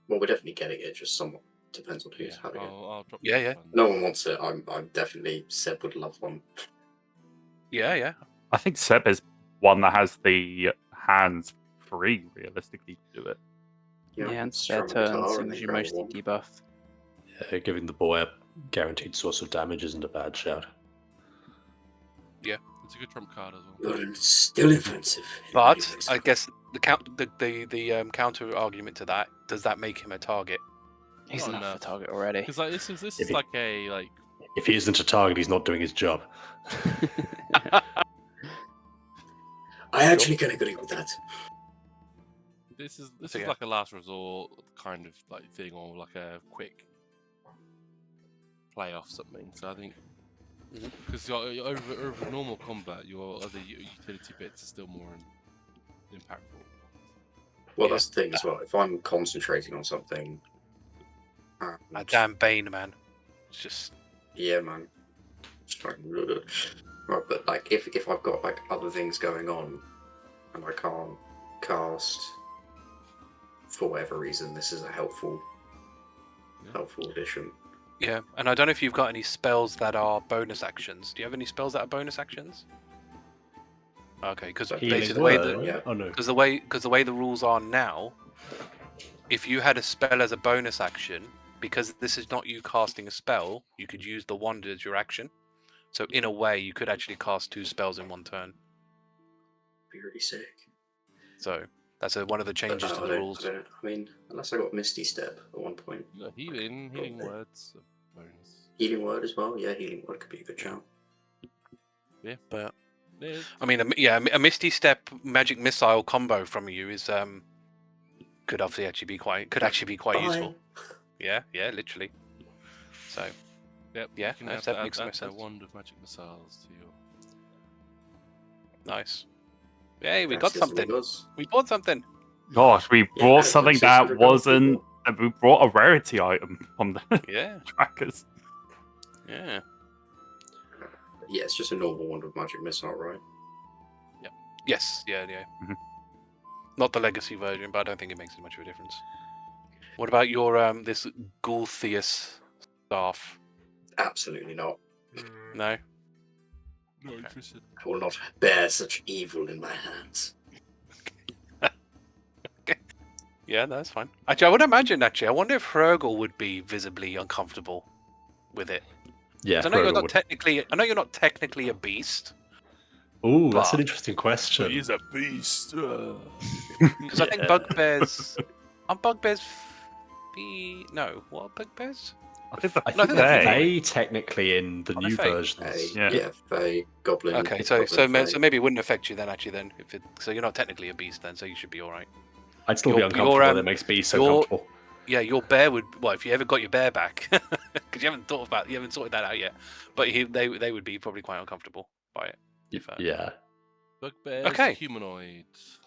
Well, we're definitely getting it. Just somewhat depends on who's Yeah, having it. I'll drop Yeah, you yeah. one. No one wants it. I'm definitely Seb would love one. Yeah, yeah. I think Seb is one that has the hands free, realistically, to do it. Yeah, and strum spare guitar turns, and things then you grab mostly one. debuff. Yeah, giving the boy a guaranteed source of damage isn't a bad shout. It's a good trump card as well. But it's still offensive. in But many ways. I guess the counter argument to that, does that make him a target? He's Not enough enough. for target already. Because like this is If he- like a like If he isn't a target, he's not doing his job. I actually can agree with that. this is So, yeah. like a last resort kind of like thing, or like a quick play off something. So I think Mhm. because over normal combat, your other utility bits are still more impactful. Well, Yeah. that's the thing as well. If I'm concentrating on something, A and- damn Bane, man. It's just yeah, man. It's fucking good. Right, but like if I've got like other things going on and I can't cast for whatever reason, this is a helpful addition. yeah. And I don't know if you've got any spells that are bonus actions. Do you have any spells that are bonus actions? Okay, because Like basically Healing the way word, the right? yeah. Oh no. because the way the rules are now, if you had a spell as a bonus action, because this is not you casting a spell, you could use the wand as your action. So in a way, you could actually cast 2 spells in one turn. Be really sick. So that's one of the changes to I the rules. I mean, unless I got Misty Step at one point. You got healing words, a bonus. Healing Word as well. Yeah, Healing Word could be a good shout. But Yeah, I mean, a Misty Step Magic Missile combo from you is could actually be quite useful. Yeah, literally. So yep, yeah, you can no, add that makes more a sense. wand of magic missiles to your. nice. Yay, we That's got just what it something. was. We bought something. Gosh, we Yeah, brought it's something like that 600 gold wasn't. people. We brought a rarity item from the Yeah, trackers. yeah. Yeah, it's just a normal Wand of Magic Missile, right? Yes, yeah. Mhm. Not the legacy version, but I don't think it makes much of a difference. What about your this Gultheus staff? Absolutely not. No. No Okay. interested. I will not bear such evil in my hands. Yeah, that's fine. Actually, I would imagine. I wonder if Hrugguhl would be visibly uncomfortable with it. Yeah, 'Cause I know you're Hrugguhl not would. technically. I know you're not technically a beast. Ooh, that's an but- interesting question. a beast. Because I think Yeah. bugbears. Aren't bugbears? No, what are bugbears? I think the I No, I think think they're they're Fae technically in the Are they new Fae? versions. Yeah. Fae, Goblin. Okay, Goblin so Fae. maybe it wouldn't affect you then. Actually, then so you're not technically a beast then, so you should be all right. I'd still Your- be uncomfortable. your, That makes beasts so your- comfortable. Yeah, your bear would. Well, if you ever got your bear back, because you haven't sorted that out yet. But they would be probably quite uncomfortable by it. If, Yeah. Bugbears, Okay. humanoids.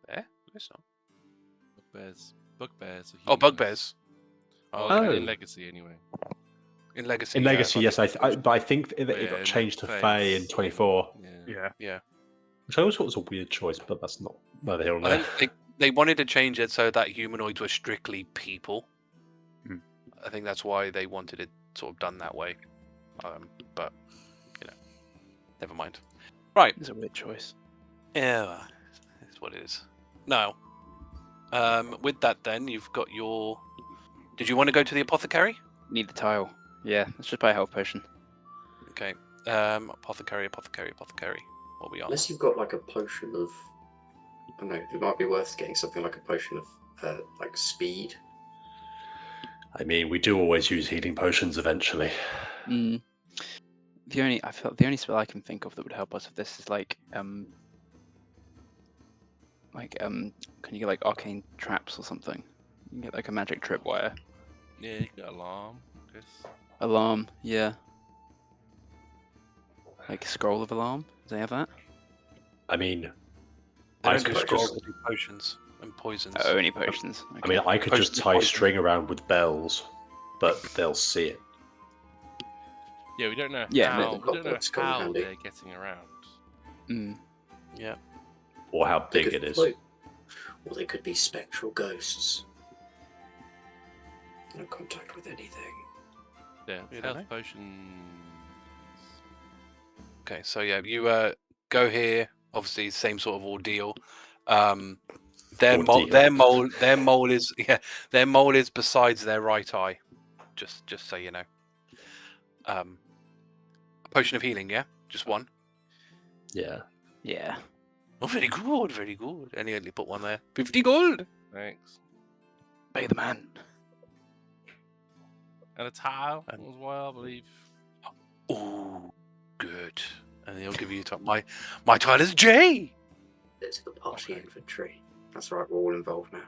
Bear? It's not. Bugbears are Oh, humanoids. bugbears. Oh, Oh, okay, okay. in Legacy anyway. In legacy. In Legacy, yeah, yes, but I think it Yeah, got and changed to then Fae Fae. in 24, Yeah. Yeah. which I always thought was a weird choice, but that's not neither here nor I there. think they wanted to change it so that humanoids were strictly people. Hmm. I think that's why they wanted it sort of done that way. But never mind. Right. It's a weird choice. Yeah, that's what it is. Now, with that, then you've got your. Did you want to go to the apothecary? Need the tile. Yeah, let's just buy a health potion. Okay. Apothecary. What are we on? Unless you've got like a potion of, I don't know, it might be worth getting something like a potion of like speed. I mean, we do always use healing potions eventually. Mm. I feel the only spell I can think of that would help us with this is can you get like arcane traps or something? You can get like a magic tripwire. Yeah, you got alarm. I guess. Alarm, yeah. Like scroll of alarm. Do they have that? I mean, They I don't do could scrolls, just, they do potions and poisons. Oh, only potions. I mean, I could just Potions, tie poison. string around with bells, but they'll see it. Yeah, we don't know Yeah, how. no, We don't know that's kinda how handy. they're getting around. Mm. Yeah. Or how They big could it is. float. Or they could be spectral ghosts. No contact with anything. Yeah, You don't know. health potions. Okay, so yeah, you go here. Obviously, same sort of ordeal. Then Their Or mole, the- their mole is besides their right eye. Just so you know. A potion of healing, yeah, just one. Yeah. Yeah. Oh, very good, very good. And he only put one there. 50 gold. Thanks. Pay the man. And a tile And- as well, I believe. Oh, good. And he'll give you my tile is J. It's the party Okay. infantry. That's right, we're all involved now.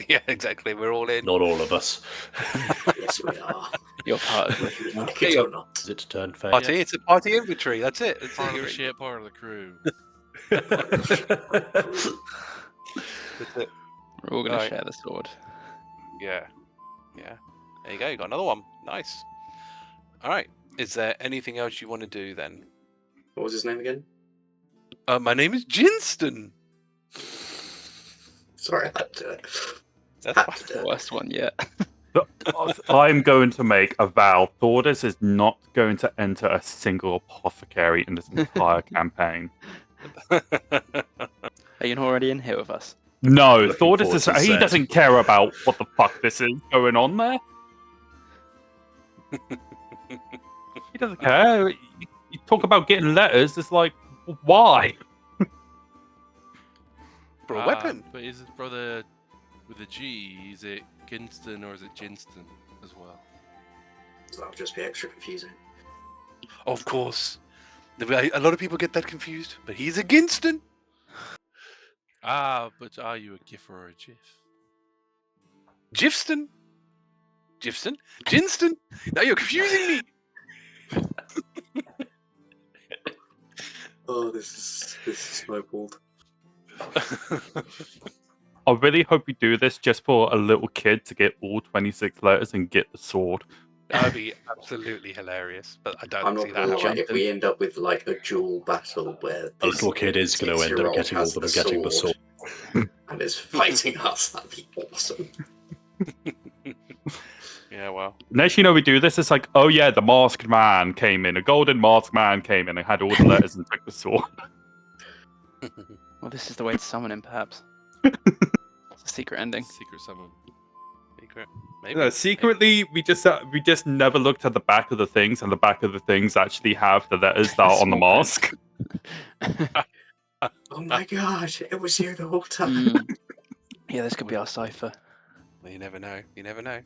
Yeah, exactly. We're all in. Not all of us. Yes, we are. You're part of Whether you like Yeah, it you're- or not. Is it turn phase? Party. It's a party infantry. That's it. That's Part it. of You're the in. ship, part of the crew. That's it. We're all going to Alright. share the sword. Yeah. Yeah. There you go. You got another one. Nice. All right. Is there anything else you want to do then? What was his name again? My name is Jinston. Sorry, I had to. That's had fine. to do The it. worst one yet. I'm going to make a vow. Thordas is not going to enter a single apothecary in this entire campaign. Are you not already in here with us? No, Looking Thordas forward is. to He Zed. doesn't care about what the fuck this is going on there. He doesn't care. You talk about getting letters. It's like, why? For a weapon. But is his brother with a G, is it Ginston or is it Jinston as well? So that'll just be extra confusing. Of course. A lot of people get that confused, but he's a Ginston. But are you a GIF or a GIF? Jifston. Jifston? Jinston? Now you're confusing me. Oh, this is snowballed. I really hope we do this just for a little kid to get all 26 letters and get the sword. That would be absolutely hilarious, but I don't I'm see not that gonna lie, happening. if we end up with like a duel battle where A little kid is going to end up 6-year-old getting all has of them the getting the sword. and is fighting us, that'd be awesome. Yeah, well. Next, you know, we do this. It's like, oh yeah, the masked man came in. A golden masked man came in and had all the letters and took the sword. Well, this is the way to summon him, perhaps. It's a secret ending. Secret summon. Secret. Maybe. No, secretly, we just never looked at the back of the things, and the back of the things actually have the letters that are on the Small mask. Oh my god, it was here the whole time. Mm. Yeah, this could be our cipher. Well, you never know. You never know.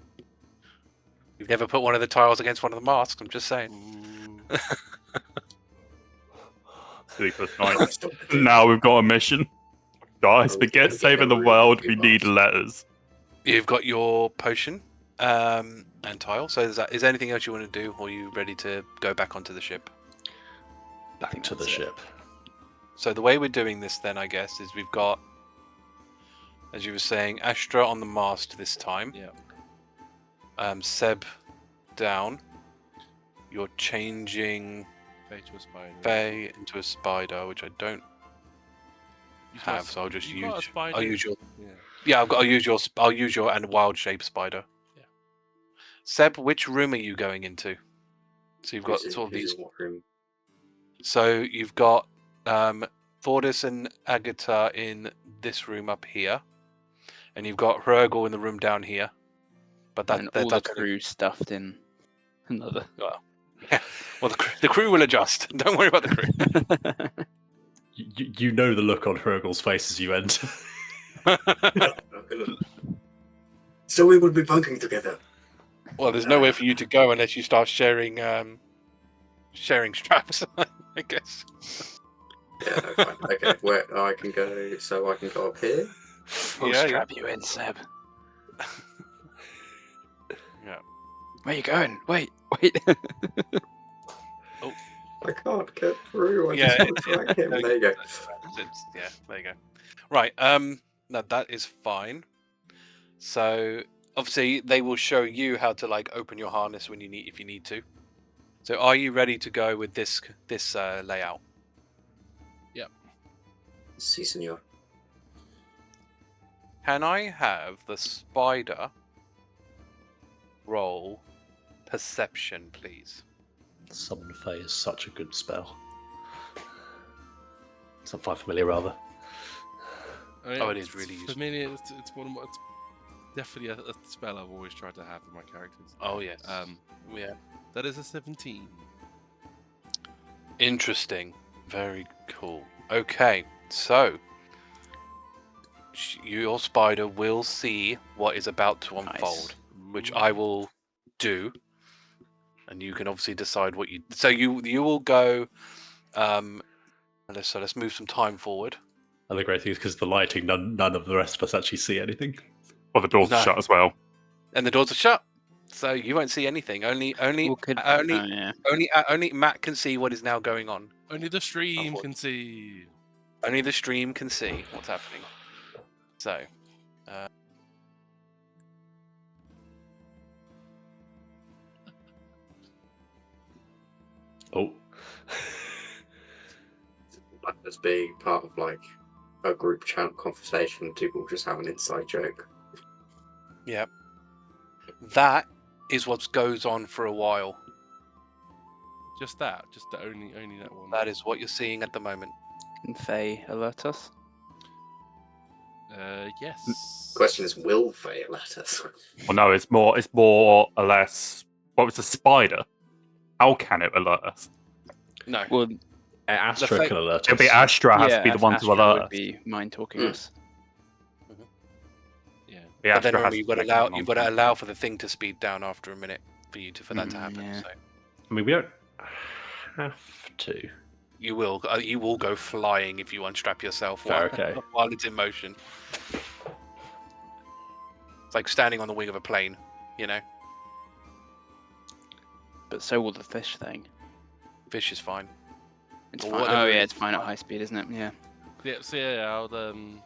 You've never put one of the tiles against one of the masks. I'm just saying. Ooh. Sleepless nights. Now we've got a mission. Guys, forget saving the world. We need letters. You've got your potion and tile. So is there anything else you want to do, or are you ready to go back onto the ship? Back to the ship. So the way we're doing this then, I guess, is we've got, as you were saying, Astra on the mast this time. Yeah. Seb down. You're changing Faye to a spider. Faye into a spider, which I don't You got a have, so I'll just you got a use. spider? I'll use your. Yeah. Yeah, I'll use your and wild shape spider. Yeah. Seb, which room are you going into? So you've got Who's in- sort of who's these. in what room? So you've got Thordas and Agata in this room up here, and you've got Hrugguhl in the room down here. But And all the that's crew stuffed in another. well, the crew will adjust. Don't worry about the crew. You know the look on Hrugguhl's face as you enter. So we will be bunking together. Well, there's nowhere for you to go unless you start sharing straps, I guess. Yeah, no, fine. Okay, where I can go, so I can go up here. We'll Yeah, strap you in, Seb. Yeah. Where you going? Wait. I can't get through. I Yeah, just want to drag him. There you go. Yeah, there you go. Right. No, that is fine. So obviously they will show you how to like open your harness when you need, if you need to. So are you ready to go with this layout? Si, senor. Can I have the spider roll perception, please? Summon Fae is such a good spell. Some 5 familiar, rather. I mean, Oh, it is really useful. For me, it's definitely a spell I've always tried to have with my characters. Oh yes. Yeah. That is a 17. Interesting. Very cool. Okay, so your spider will see what is about to unfold, which I will do, and you can obviously decide what you. So you will go. Let's move some time forward. And the great thing is because the lighting, none of the rest of us actually see anything. Well, the doors No. are shut as well. And the doors are shut, so you won't see anything. Only Matt can see what is now going on. Only the stream can see. Only the stream can see what's happening. So, Oh. Like as being part of like a group chat conversation, people just have an inside joke. yeah, that is what goes on for a while. Just that only that one. That is what you're seeing at the moment. Can Faye alert us? Yes. Question is, will Faye let us? Well, no, it's more or less. Well, it's a spider. How can it alert us? No, Well, Astra can alert us. It'll be Astra has to be the one to Astra alert would us. be mind talking us. Yeah. The but then Astra has remember, you've to got to be allow the you've one got to to- allow for the thing to speed down after a minute for that to happen. Yeah. So I mean, we don't have to. you will go flying if you unstrap yourself Fair, okay. while it's in motion. It's like standing on the wing of a plane, you know. But so will the fish thing. Fish is fine. It's Or fine. whatever Oh it yeah, is, it's fine at fine. high speed, isn't it? Yeah. Yeah. So yeah, I'll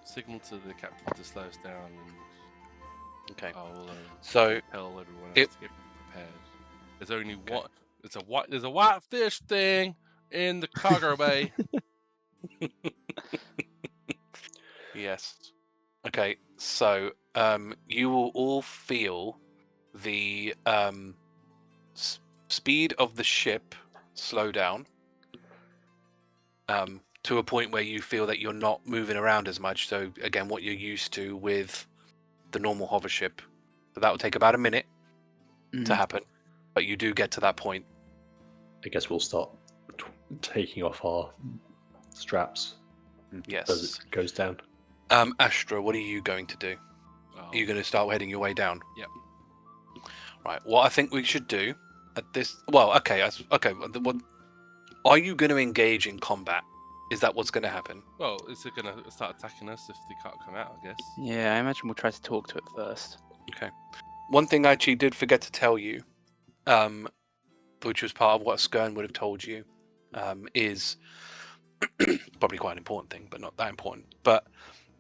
signal to the captain to slow us down, and Okay. I'll So tell everyone else it- to get prepared. There's only one. There's a white fish thing in the cargo bay. yes. Okay. So you will all feel the speed of the ship slow down to a point where you feel that you're not moving around as much. So again, what you're used to with the normal hover ship. So that will take about a minute to happen, but you do get to that point. I guess we'll start taking off our straps as Yes. it goes down. Astra, what are you going to do? Oh, Are you going to start heading your way down? Yep. Right. What I think we should do at this. Well, okay. What are you going to engage in combat? Is that what's going to happen? Well, is it gonna start attacking us if they can't come out? I guess. Yeah, I imagine we'll try to talk to it first. One thing I actually did forget to tell you, which was part of what Skern would have told you, is probably quite an important thing, but not that important. But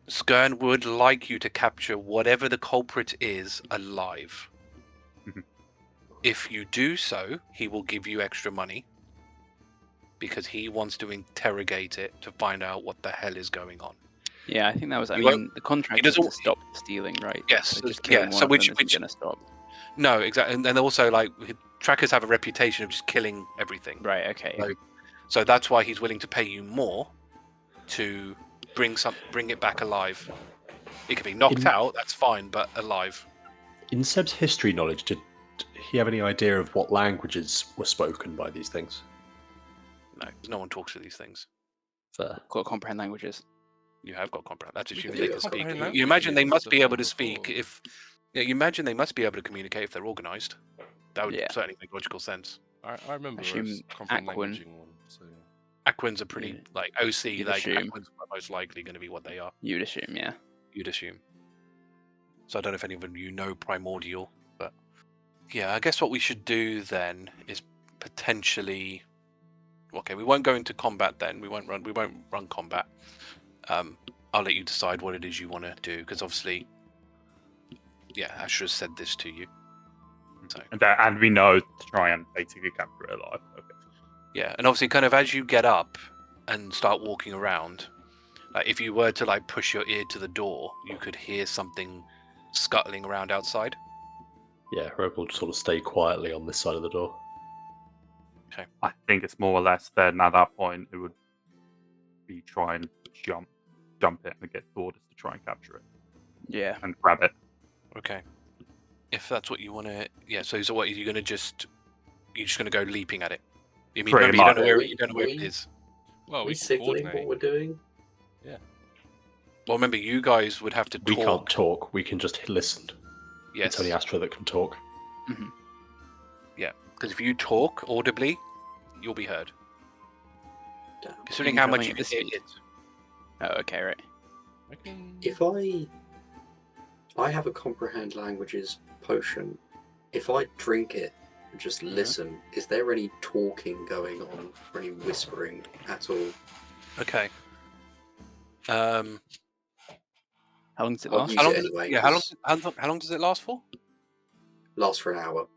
Skern would like you to capture whatever the culprit is alive. Mhm. If you do so, he will give you extra money because he wants to interrogate it to find out what the hell is going on. Yeah, I think that was. I He mean, won't- the contract he is to doesn't- stop stealing, right? Yes, So just yeah, killing so one of which- them which- isn't going to stop. No, exactly. And then also, like, trackers have a reputation of just killing everything. Right. Okay. Right. So that's why he's willing to pay you more to bring it back alive. It could be knocked out, that's fine, but alive. In Seb's history knowledge, did he have any idea of what languages were spoken by these things? No one talks to these things. Fair. Got to comprehend languages. You have got comprehend. That's Yeah, assuming they can it's speak. comprehend You imagine they languages must be able to before. speak if. Yeah, you imagine they must be able to communicate if they're organised. That would Yeah. certainly make logical sense. I remember Assume us comprehend Aquan. languaging one. So Aquans are pretty Yeah. like OC. You'd Like assume. Aquans are most likely going to be what they are. You'd assume, yeah. You'd assume. So I don't know if any of you know Primordial, but yeah, I guess what we should do then is potentially. Okay, we won't go into combat then. We won't run combat. I'll let you decide what it is you want to do because obviously, yeah, Astra's said this to you. So And we know to try and basically capture it alive. Okay. yeah, and obviously, kind of as you get up and start walking around, like if you were to like push your ear to the door, you could hear something scuttling around outside. Yeah, Hrugguhl will sort of stay quietly on this side of the door. I think it's more or less then at that point it would be try and jump jump it and get Thordas to try and capture it Yeah. and grab it. Okay. If that's what you want to, yeah. So what are you going to just? You're just going to go leaping at it. You mean Pretty remember, you much. don't know where it is. Well, Are we we can signaling what coordinate. we're doing? Well, remember, you guys would have to We talk. can't talk. We can just listen. Yes. It's only Astra that can talk. Because if you talk audibly, you'll be heard. Damn. Considering You're how much coming you at can this hear speed. it. Oh, okay, right. I can. If I have a comprehend languages potion, if I drink it and just listen, is there any talking going on or any whispering at all? Okay. How long does it I'll last? use How long? it Does anyway, yeah. 'cause- How long does it last for? Lasts for an hour.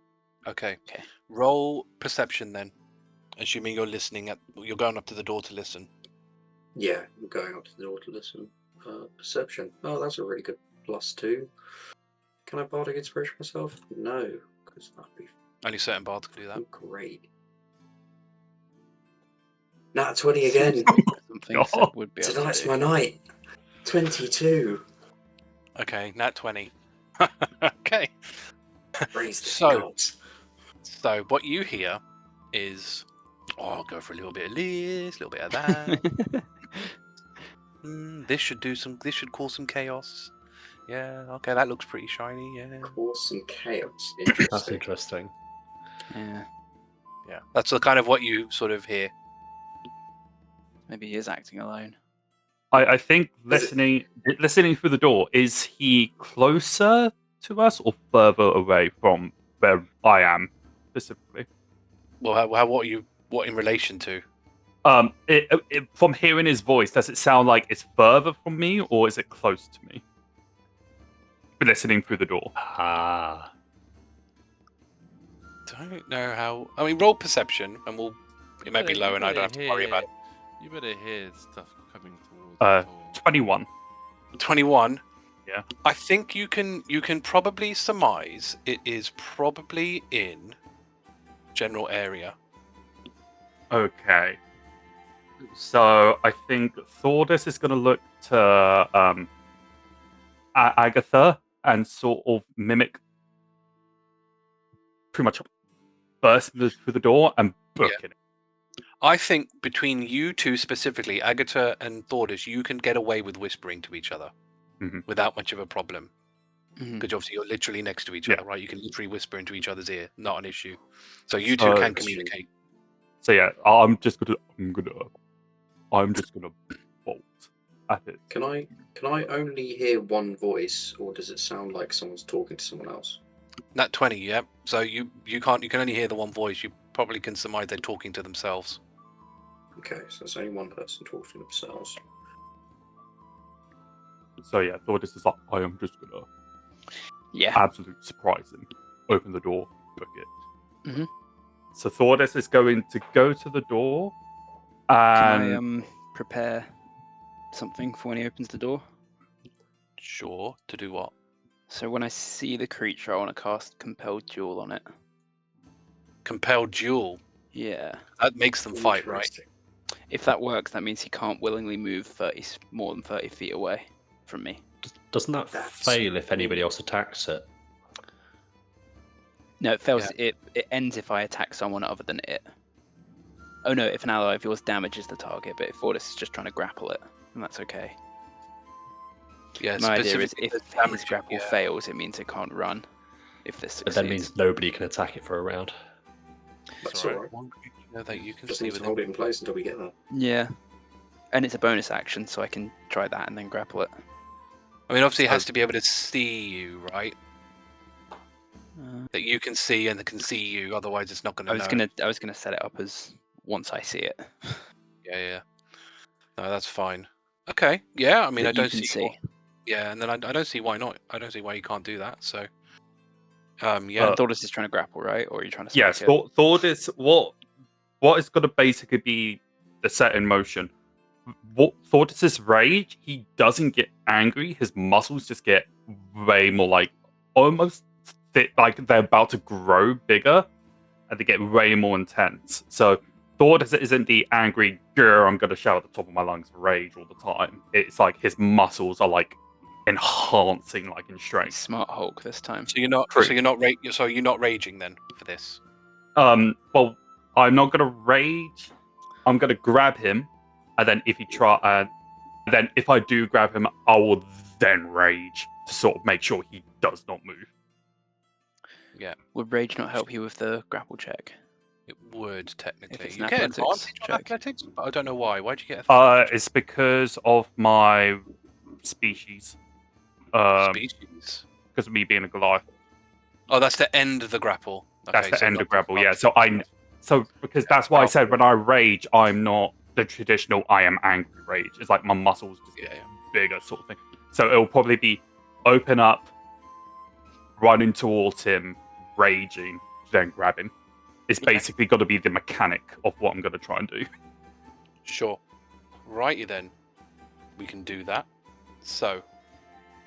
Okay. Okay. Roll perception then. Assuming you're listening you're going up to the door to listen. Yeah, I'm going up to the door to listen. Perception. Oh, that's a really good +2. Can I bardic inspiration myself? No, because that'd be Only certain bards can do that. great. Nat 20 again. Something Oh, Seb would be able to Tonight's do. my night. 22. Okay, nat 20. Okay. Raise the So- gods. So what you hear is, I'll go for a little bit of this, a little bit of that. This should cause some chaos. Yeah, okay, that looks pretty shiny, yeah. Cause some chaos. That's Interesting. interesting. Yeah. Yeah. That's the kind of what you sort of hear. Maybe he is acting alone. I think Is it- listening through the door, is he closer to us or further away from where I am specifically? Well, what in relation to? From hearing his voice, does it sound like it's further from me or is it close to me? Listening through the door. Ah. Don't know how. I mean, roll perception, and it might be You low, and I don't have better to worry about it. You better hear stuff coming towards Uh, the door. 21. 21. Yeah. I think you can probably surmise it is probably in general area. Okay. So I think Thordas is going to look to Agatha and sort of mimic, pretty much burst through the door and book it. I think between you two specifically, Agata and Thordas, you can get away with whispering to each other without much of a problem. Because obviously you're literally next to each other, right? You can literally whisper into each other's ear, not an issue. So you two can communicate. So yeah, I'm just gonna bolt at it. Can I only hear one voice, or does it sound like someone's talking to someone else? Nat 20, yeah. So you can only hear the one voice. You probably can surmise they're talking to themselves. Okay, so it's only one person talking to themselves. So yeah, Thordas is like, I am just gonna Yeah. absolute surprise him, open the door, book it. Mhm. So Thordas is going to go to the door Can and I prepare something for when he opens the door? Sure. To do what? So when I see the creature, I want to cast Compelled Duel on it. Compelled duel. Yeah. That makes them fight, right? Interesting. If that works, that means he can't willingly move more than 30 feet away from me. Doesn't that That's- fail if anybody else attacks it? No, it fails. It ends if I attack someone other than it. Oh no, if an ally of yours damages the target, but if Thordas is just trying to grapple it, then that's okay. Yeah. My idea is specifically if the his damage, grapple yeah. fails, it means it can't run. If this But succeeds. that means nobody can attack it for a round. That's alright. alright. One creature that you can Just see need to within. hold it in place until we get there. Yeah. And it's a bonus action, so I can try that and then grapple it. I mean, obviously, it has to be able to see you, right? Uh, That you can see and it can see you. Otherwise, it's not going to. I was gonna set it up as once I see it. Yeah. No, that's fine. Okay. Yeah. I mean, that I you don't can see. Yeah, and then I don't see why not. I don't see why you can't do that. So. Yeah. And Thordas is trying to grapple, right? Or are you trying to? yes, spike it? Thordas. What is going to basically be the set in motion? What Thordas's rage? He doesn't get angry. His muscles just get way more like almost thick, like they're about to grow bigger, and they get way more intense. So Thordas isn't the angry grr, I'm gonna shout at the top of my lungs rage all the time. It's like his muscles are like enhancing like in He's strength. Smart Hulk this time. So you're not. True. So you're not raging then for this. Well, I'm not gonna rage. I'm gonna grab him, and then if I do grab him, I will then rage to sort of make sure he does not move. Would rage not help you with the grapple check? It would technically. it's You an get athletics advantage on check. athletics, but I don't know why. Why'd you get advantage? It's because of my species. Species. Because of me being a Goliath. Oh, that's the end of the grapple. That's Okay, the so end not of grapple. the Yeah. advantage. So because that's why I said when I rage, I'm not the traditional I am angry rage. It's like my muscles just get Yeah. bigger sort of thing. So it'll probably be open up, running towards him, raging, then grab him. It's Okay. basically got to be the mechanic of what I'm going to try and do. Sure. Righty then. We can do that. So,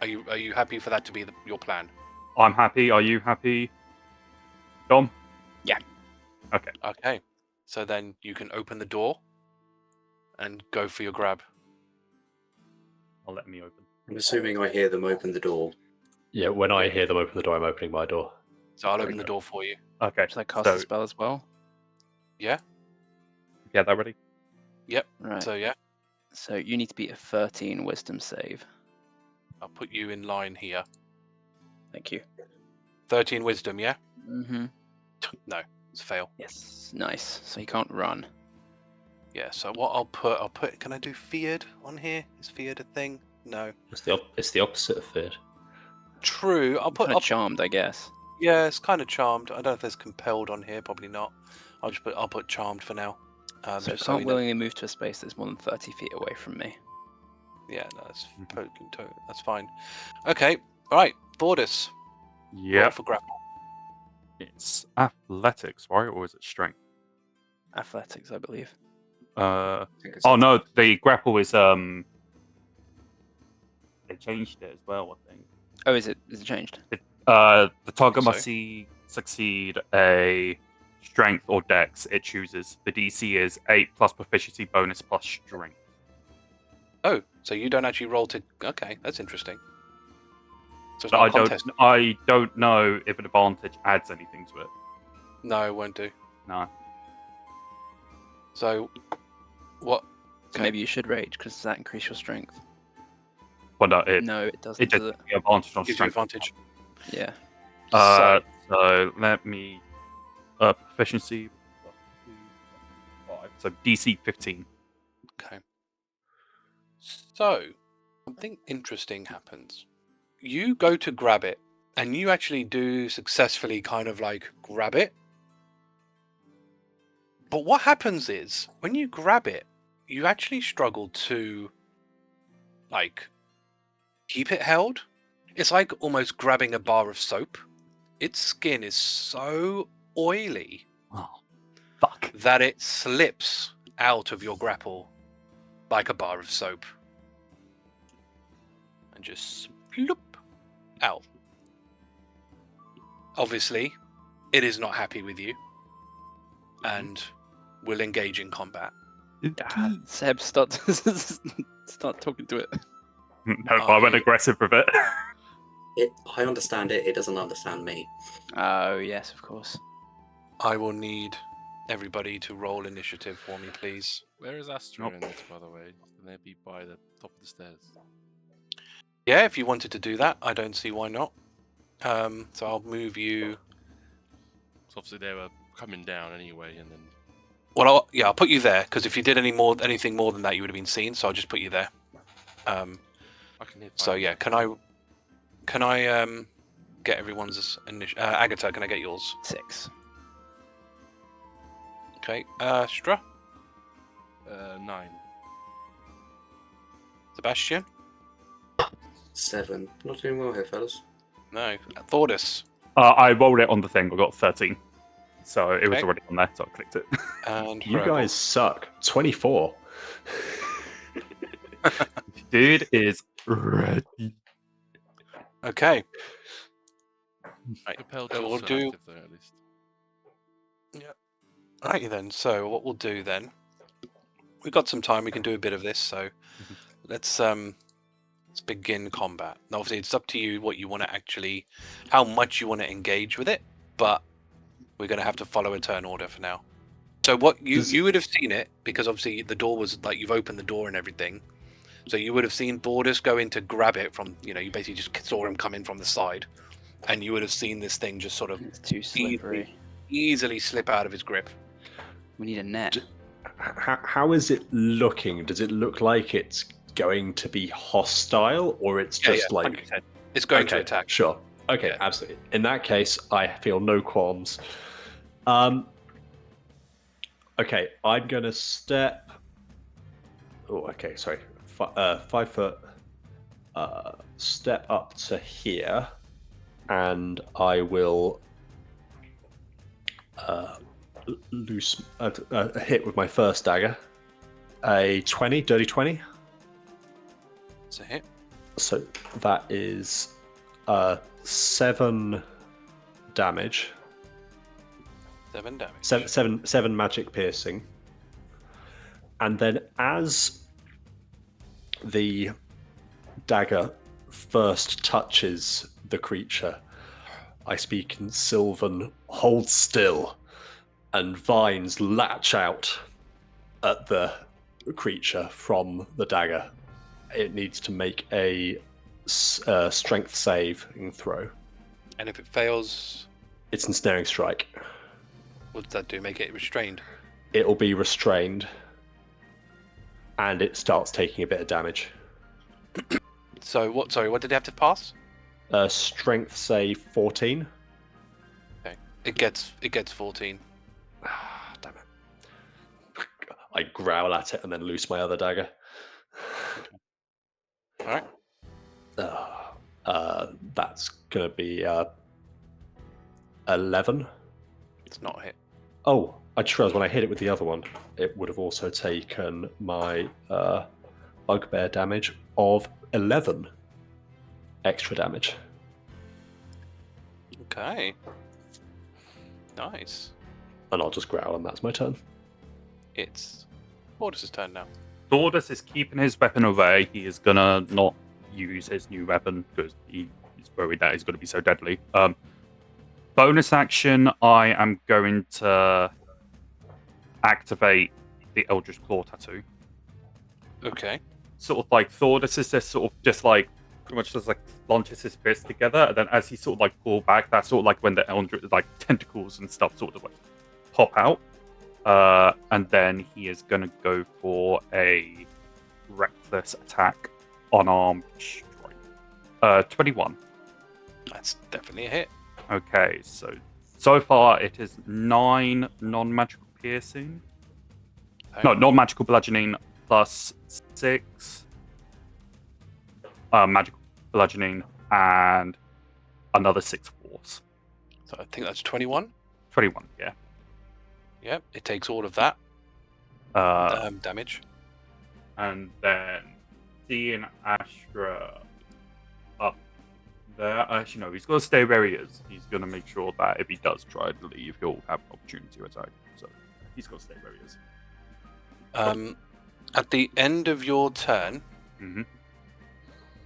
are you happy for that to be your plan? I'm happy. Are you happy, Dom? Yeah. Okay. Okay. So then you can open the door and go for your grab. I'll let me open. I'm assuming I hear them open the door. Yeah, when I hear them open the door, I'm opening my door. So I'll open the door for you. Okay. Should I cast So, a spell as well? Yeah. get that ready. Right. So yeah, So you need to beat a 13 Wisdom save. I'll put you in line here. Thank you. 13 wisdom, yeah? Mm-hmm. No, it's a fail. Yes. Nice. So you can't run. Yeah, so what I'll put, can I do feared on here? Is feared a thing? No. It's the opposite of feared. True, I'll put, Kind of charmed, I guess. yeah, it's kind of charmed. I don't know if there's compelled on here, probably not. I'll put charmed for now. So just can't we know- willingly move to a space that's more than 30 feet away from me. Yeah, no, that's fine. Okay, alright, Thordas. Roll Yeah. for grapple. It's athletics, right? Or is it strength? Athletics, I believe. I think it's Oh no, the grapple is they changed it as well, I think. Oh, is it changed? The target So? must succeed a strength or dex it chooses. The DC is 8 plus proficiency bonus plus strength. Oh, so you don't actually roll to... Okay, that's interesting. So it's But not a contest. I don't know if an advantage adds anything to it. No, it won't do. No. So, what... So Okay. maybe you should rage, because does that increase your strength? Well, no, it No, it doesn't, it just does it? gives you advantage on Gives you strength. advantage. Yeah. So let me proficiency. So DC 15. Okay. So, something interesting happens. You go to grab it, and you actually do successfully kind of like grab it. But what happens is, when you grab it, you actually struggle to, like, keep it held. It's like almost grabbing a bar of soap. Its skin is so oily Oh, fuck. that it slips out of your grapple like a bar of soap and just sploop out. Obviously, it is not happy with you and will engage in combat. Seb, start talking to it. No, I went aggressive with it. I understand it. It doesn't understand me. Oh, yes, of course. I will need everybody to roll initiative for me, please. Where is Astra Nope. in this, by the way? Can they be by the top of the stairs? Yeah, if you wanted to do that, I don't see why not. So I'll move you. So obviously they were coming down anyway, and then Well, I'll put you there because if you did anything more than that, you would have been seen. So I'll just put you there. I can hit. So yeah, can I get everyone's Agata? Can I get yours? 6. Okay, Astra, 9. Sebastian, 7. Not doing well here, fellas. no, Thordas, I rolled it on the thing. I got 13. So it was Okay. already on there, so I clicked it. and You Hrugguhl. guys suck. 24. Dude is ready. Okay. Right. Compelled So to we'll also do. active though, at least. Alrighty then. So what we'll do then, we've got some time. We can do a bit of this. So let's begin combat. Now, obviously, it's up to you what you want to actually, how much you want to engage with it. But we're going to have to follow a turn order for now. So what you would have seen it, because obviously the door was like, you've opened the door and everything. So you would have seen Thordas go in to grab it from, you basically just saw him come in from the side, and you would have seen this thing just sort of It's too slippery. easily slip out of his grip. We need a net. How is it looking? Does it look like it's going to be hostile, or it's just like 100%. It's going to Okay, attack? Sure. Okay, Yeah. absolutely. In that case, I feel no qualms. Okay, I'm gonna step. Oh, okay. Sorry, 5 foot. Step up to here, and I will loose a hit with my first dagger. A 20, dirty 20. It's a hit. So that is 7 damage. 7 damage. Seven magic piercing. And then as the dagger first touches the creature, I speak in Sylvan, hold still, and vines latch out at the creature from the dagger. It needs to make a strength save and throw. And if it fails, It's ensnaring strike. what does that do? Make it restrained? It'll be restrained, and it starts taking a bit of damage. So what? Sorry, what did it have to pass? Strength save 14. Okay, it gets 14. Damn it. I growl at it and then loose my other dagger. All right. That's gonna be 11. It's not a hit. Oh, I just realized when I hit it with the other one, it would have also taken my bugbear damage of 11 extra damage. Okay. Nice. And I'll just growl, and that's my turn. It's Thordas's turn now. Thordas is keeping his weapon away. He is gonna not use his new weapon because he's worried that it's gonna be so deadly. Bonus action, I am going to activate the Eldritch Claw tattoo. Okay. Sort of like Thordas is just like pretty much just like launches his fist together, and then as he sort of like pull back, that's sort of like when the Eldritch like tentacles and stuff sort of like pop out. And then he is gonna go for a reckless attack, unarmed strike. 21. That's definitely a hit. Okay, so far it is 9 non-magical piercing. No, non-magical bludgeoning plus 6 magical bludgeoning and another 6 force. So I think that's 21. 21, yeah. Yep, it takes all of that damage. And then seeing Astra up there. Actually, no, he's going to stay where he is. He's going to make sure that if he does try to leave, he'll have an opportunity to attack. So he's going to stay where he is. At the end of your turn, Mm-hmm.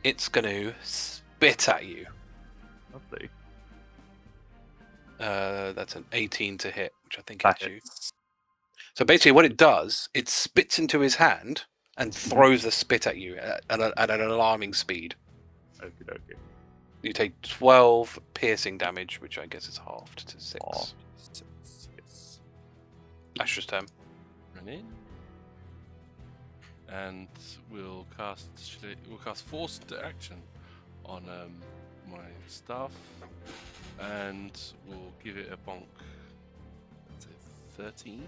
it's going to spit at you. Lovely. That's an 18 to hit, which I think That hits you. hits. So basically, what it does, it spits into his hand and throws the spit at you at an alarming speed. Okay, okay. You take 12 piercing damage, which I guess is halved to 6. Oh, 6, yes. Astra's turn. Run in. And we'll cast force into action on my staff, and we'll give it a bonk. That's a 13.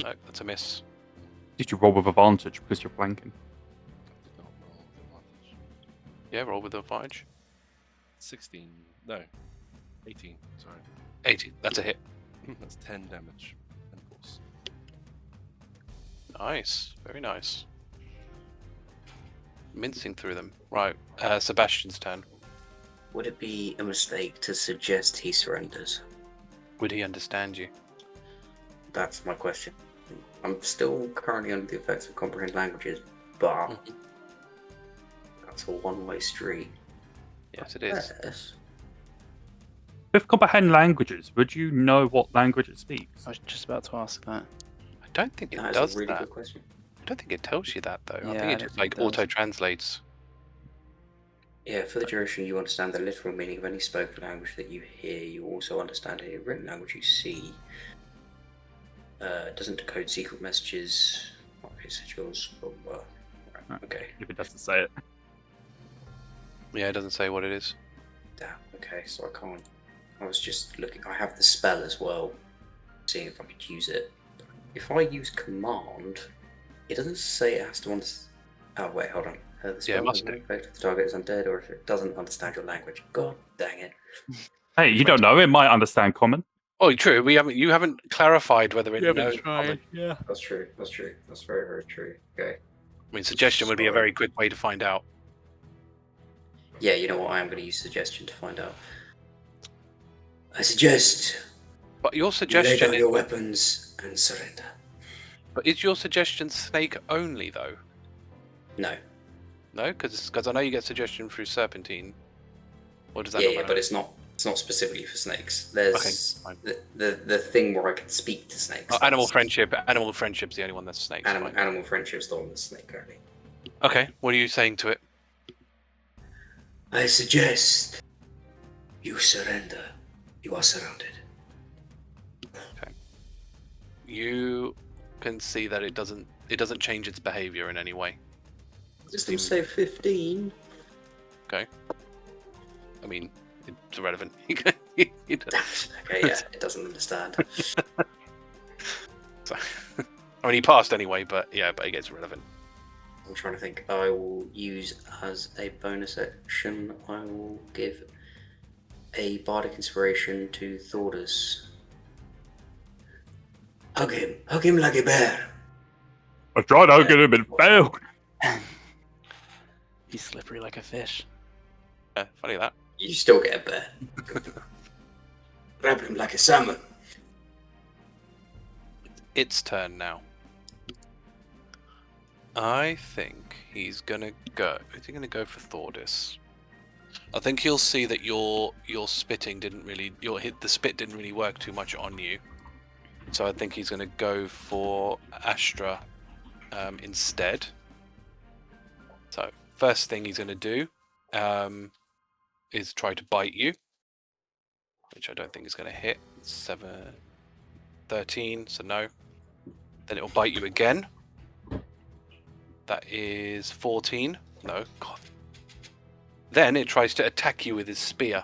No, that's a miss. Did you roll with advantage because you're flanking? Did not roll with advantage. Yeah, roll with advantage. 16. No. 18. Sorry. 18. That's a hit. That's 10 damage and force. Nice. Very nice. Mincing through them. Right. Sebastian's turn. Would it be a mistake to suggest he surrenders? Would he understand you? That's my question. I'm still currently under the effects of comprehend languages, but that's a one-way street. Yes, it is. Yes. With comprehend languages, would you know what language it speaks? I was just about to ask that. I don't think it That does is a really that. good question. I don't think it tells you that though. I Yeah, think I it don't just think like it does. auto translates. Yeah, for the duration, you understand the literal meaning of any spoken language that you hear. You also understand any written language you see. Doesn't decode secret messages. Okay, so it's yours. Okay. If it doesn't say it. Yeah, it doesn't say what it is. Damn. Okay, so I can't. I was just looking. I have the spell as well, seeing if I could use it. If I use command, it doesn't say it has to understand. Oh wait, hold on. The spell it must has no do. effect if the target is undead or if it doesn't understand your language. God dang it. Hey, you don't know. It might understand common. Oh, true. You haven't clarified whether it knows. Common. Yeah. That's true. That's true. That's very, very true. Okay. I mean, suggestion would be a Sorry. very quick way to find out. Yeah, you know what? I am going to use suggestion to find out. I suggest But your you lay suggestion down is, your weapons and surrender. but is your suggestion snake only though? No. No, because I know you get suggestion through serpentine. Or does that Yeah, not yeah, matter? but it's not specifically for snakes. There's fine. the thing where I can speak to snakes. Oh, animal that's- friendship. Animal friendship's the only one that's snakes. Animal, fine. animal friendship's the one that's snake only. Okay, what are you saying to it? I suggest you surrender. You are surrounded. You can see that it doesn't change its behavior in any way. System save 15. I mean, it's irrelevant. It doesn't- Okay, yeah, it doesn't understand. so- I mean, he passed anyway, but yeah, but it gets irrelevant. I'm trying to think. I will use as a bonus action. I will give a bardic inspiration to Thordas. Hug him like a bear. I tried to get him and failed. He's slippery like a fish. Yeah, funny that. You still get a bear. Grab him like a salmon. Its turn now. I think he's gonna go. Is he gonna go for Thordas? I think he'll see that your spitting didn't really the spit didn't really work too much on you. So I think he's gonna go for Astra instead. So first thing he's gonna do is try to bite you, which I don't think is gonna hit. 13, so no. Then it'll bite you again. That is 14. No, God. Then it tries to attack you with his spear.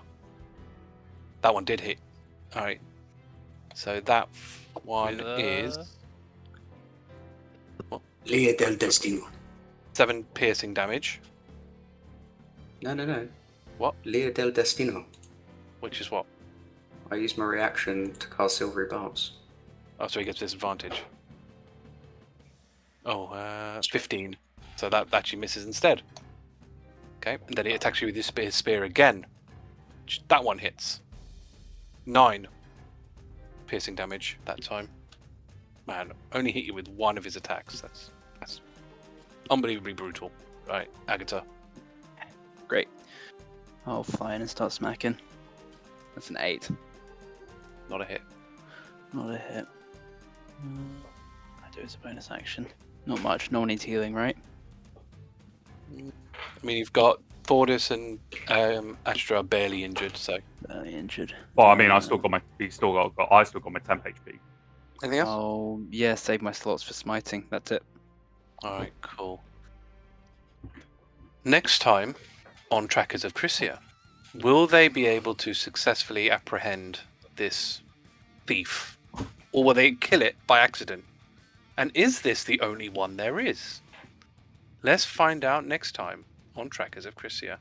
That one did hit. Alright. So that one is Lea del Destino. 7 piercing damage, No. What? Lea del Destino. which is what? I used my reaction to cast Silvery Barbs. Oh, so he gets disadvantage. Oh, 15. So that actually misses instead. Okay, and then he attacks you with his spear again. That one hits. 9 piercing damage that time. Man, only hit you with one of his attacks. That's unbelievably brutal. Right, Agata. Great. I'll fly in and start smacking. That's an 8. Not a hit. Not a hit. I do as a bonus action. Not much. No one needs healing, right? I mean, you've got Thordas and Astra are barely injured, so. Barely injured. Well, I mean, I still got my 10 HP. Anything else? Oh, yeah, save my slots for smiting. That's it. Alright, cool. Next time on Trackers of Crisia, will they be able to successfully apprehend this thief? Or will they kill it by accident? And is this the only one there is? Let's find out next time on Trackers of Crisia.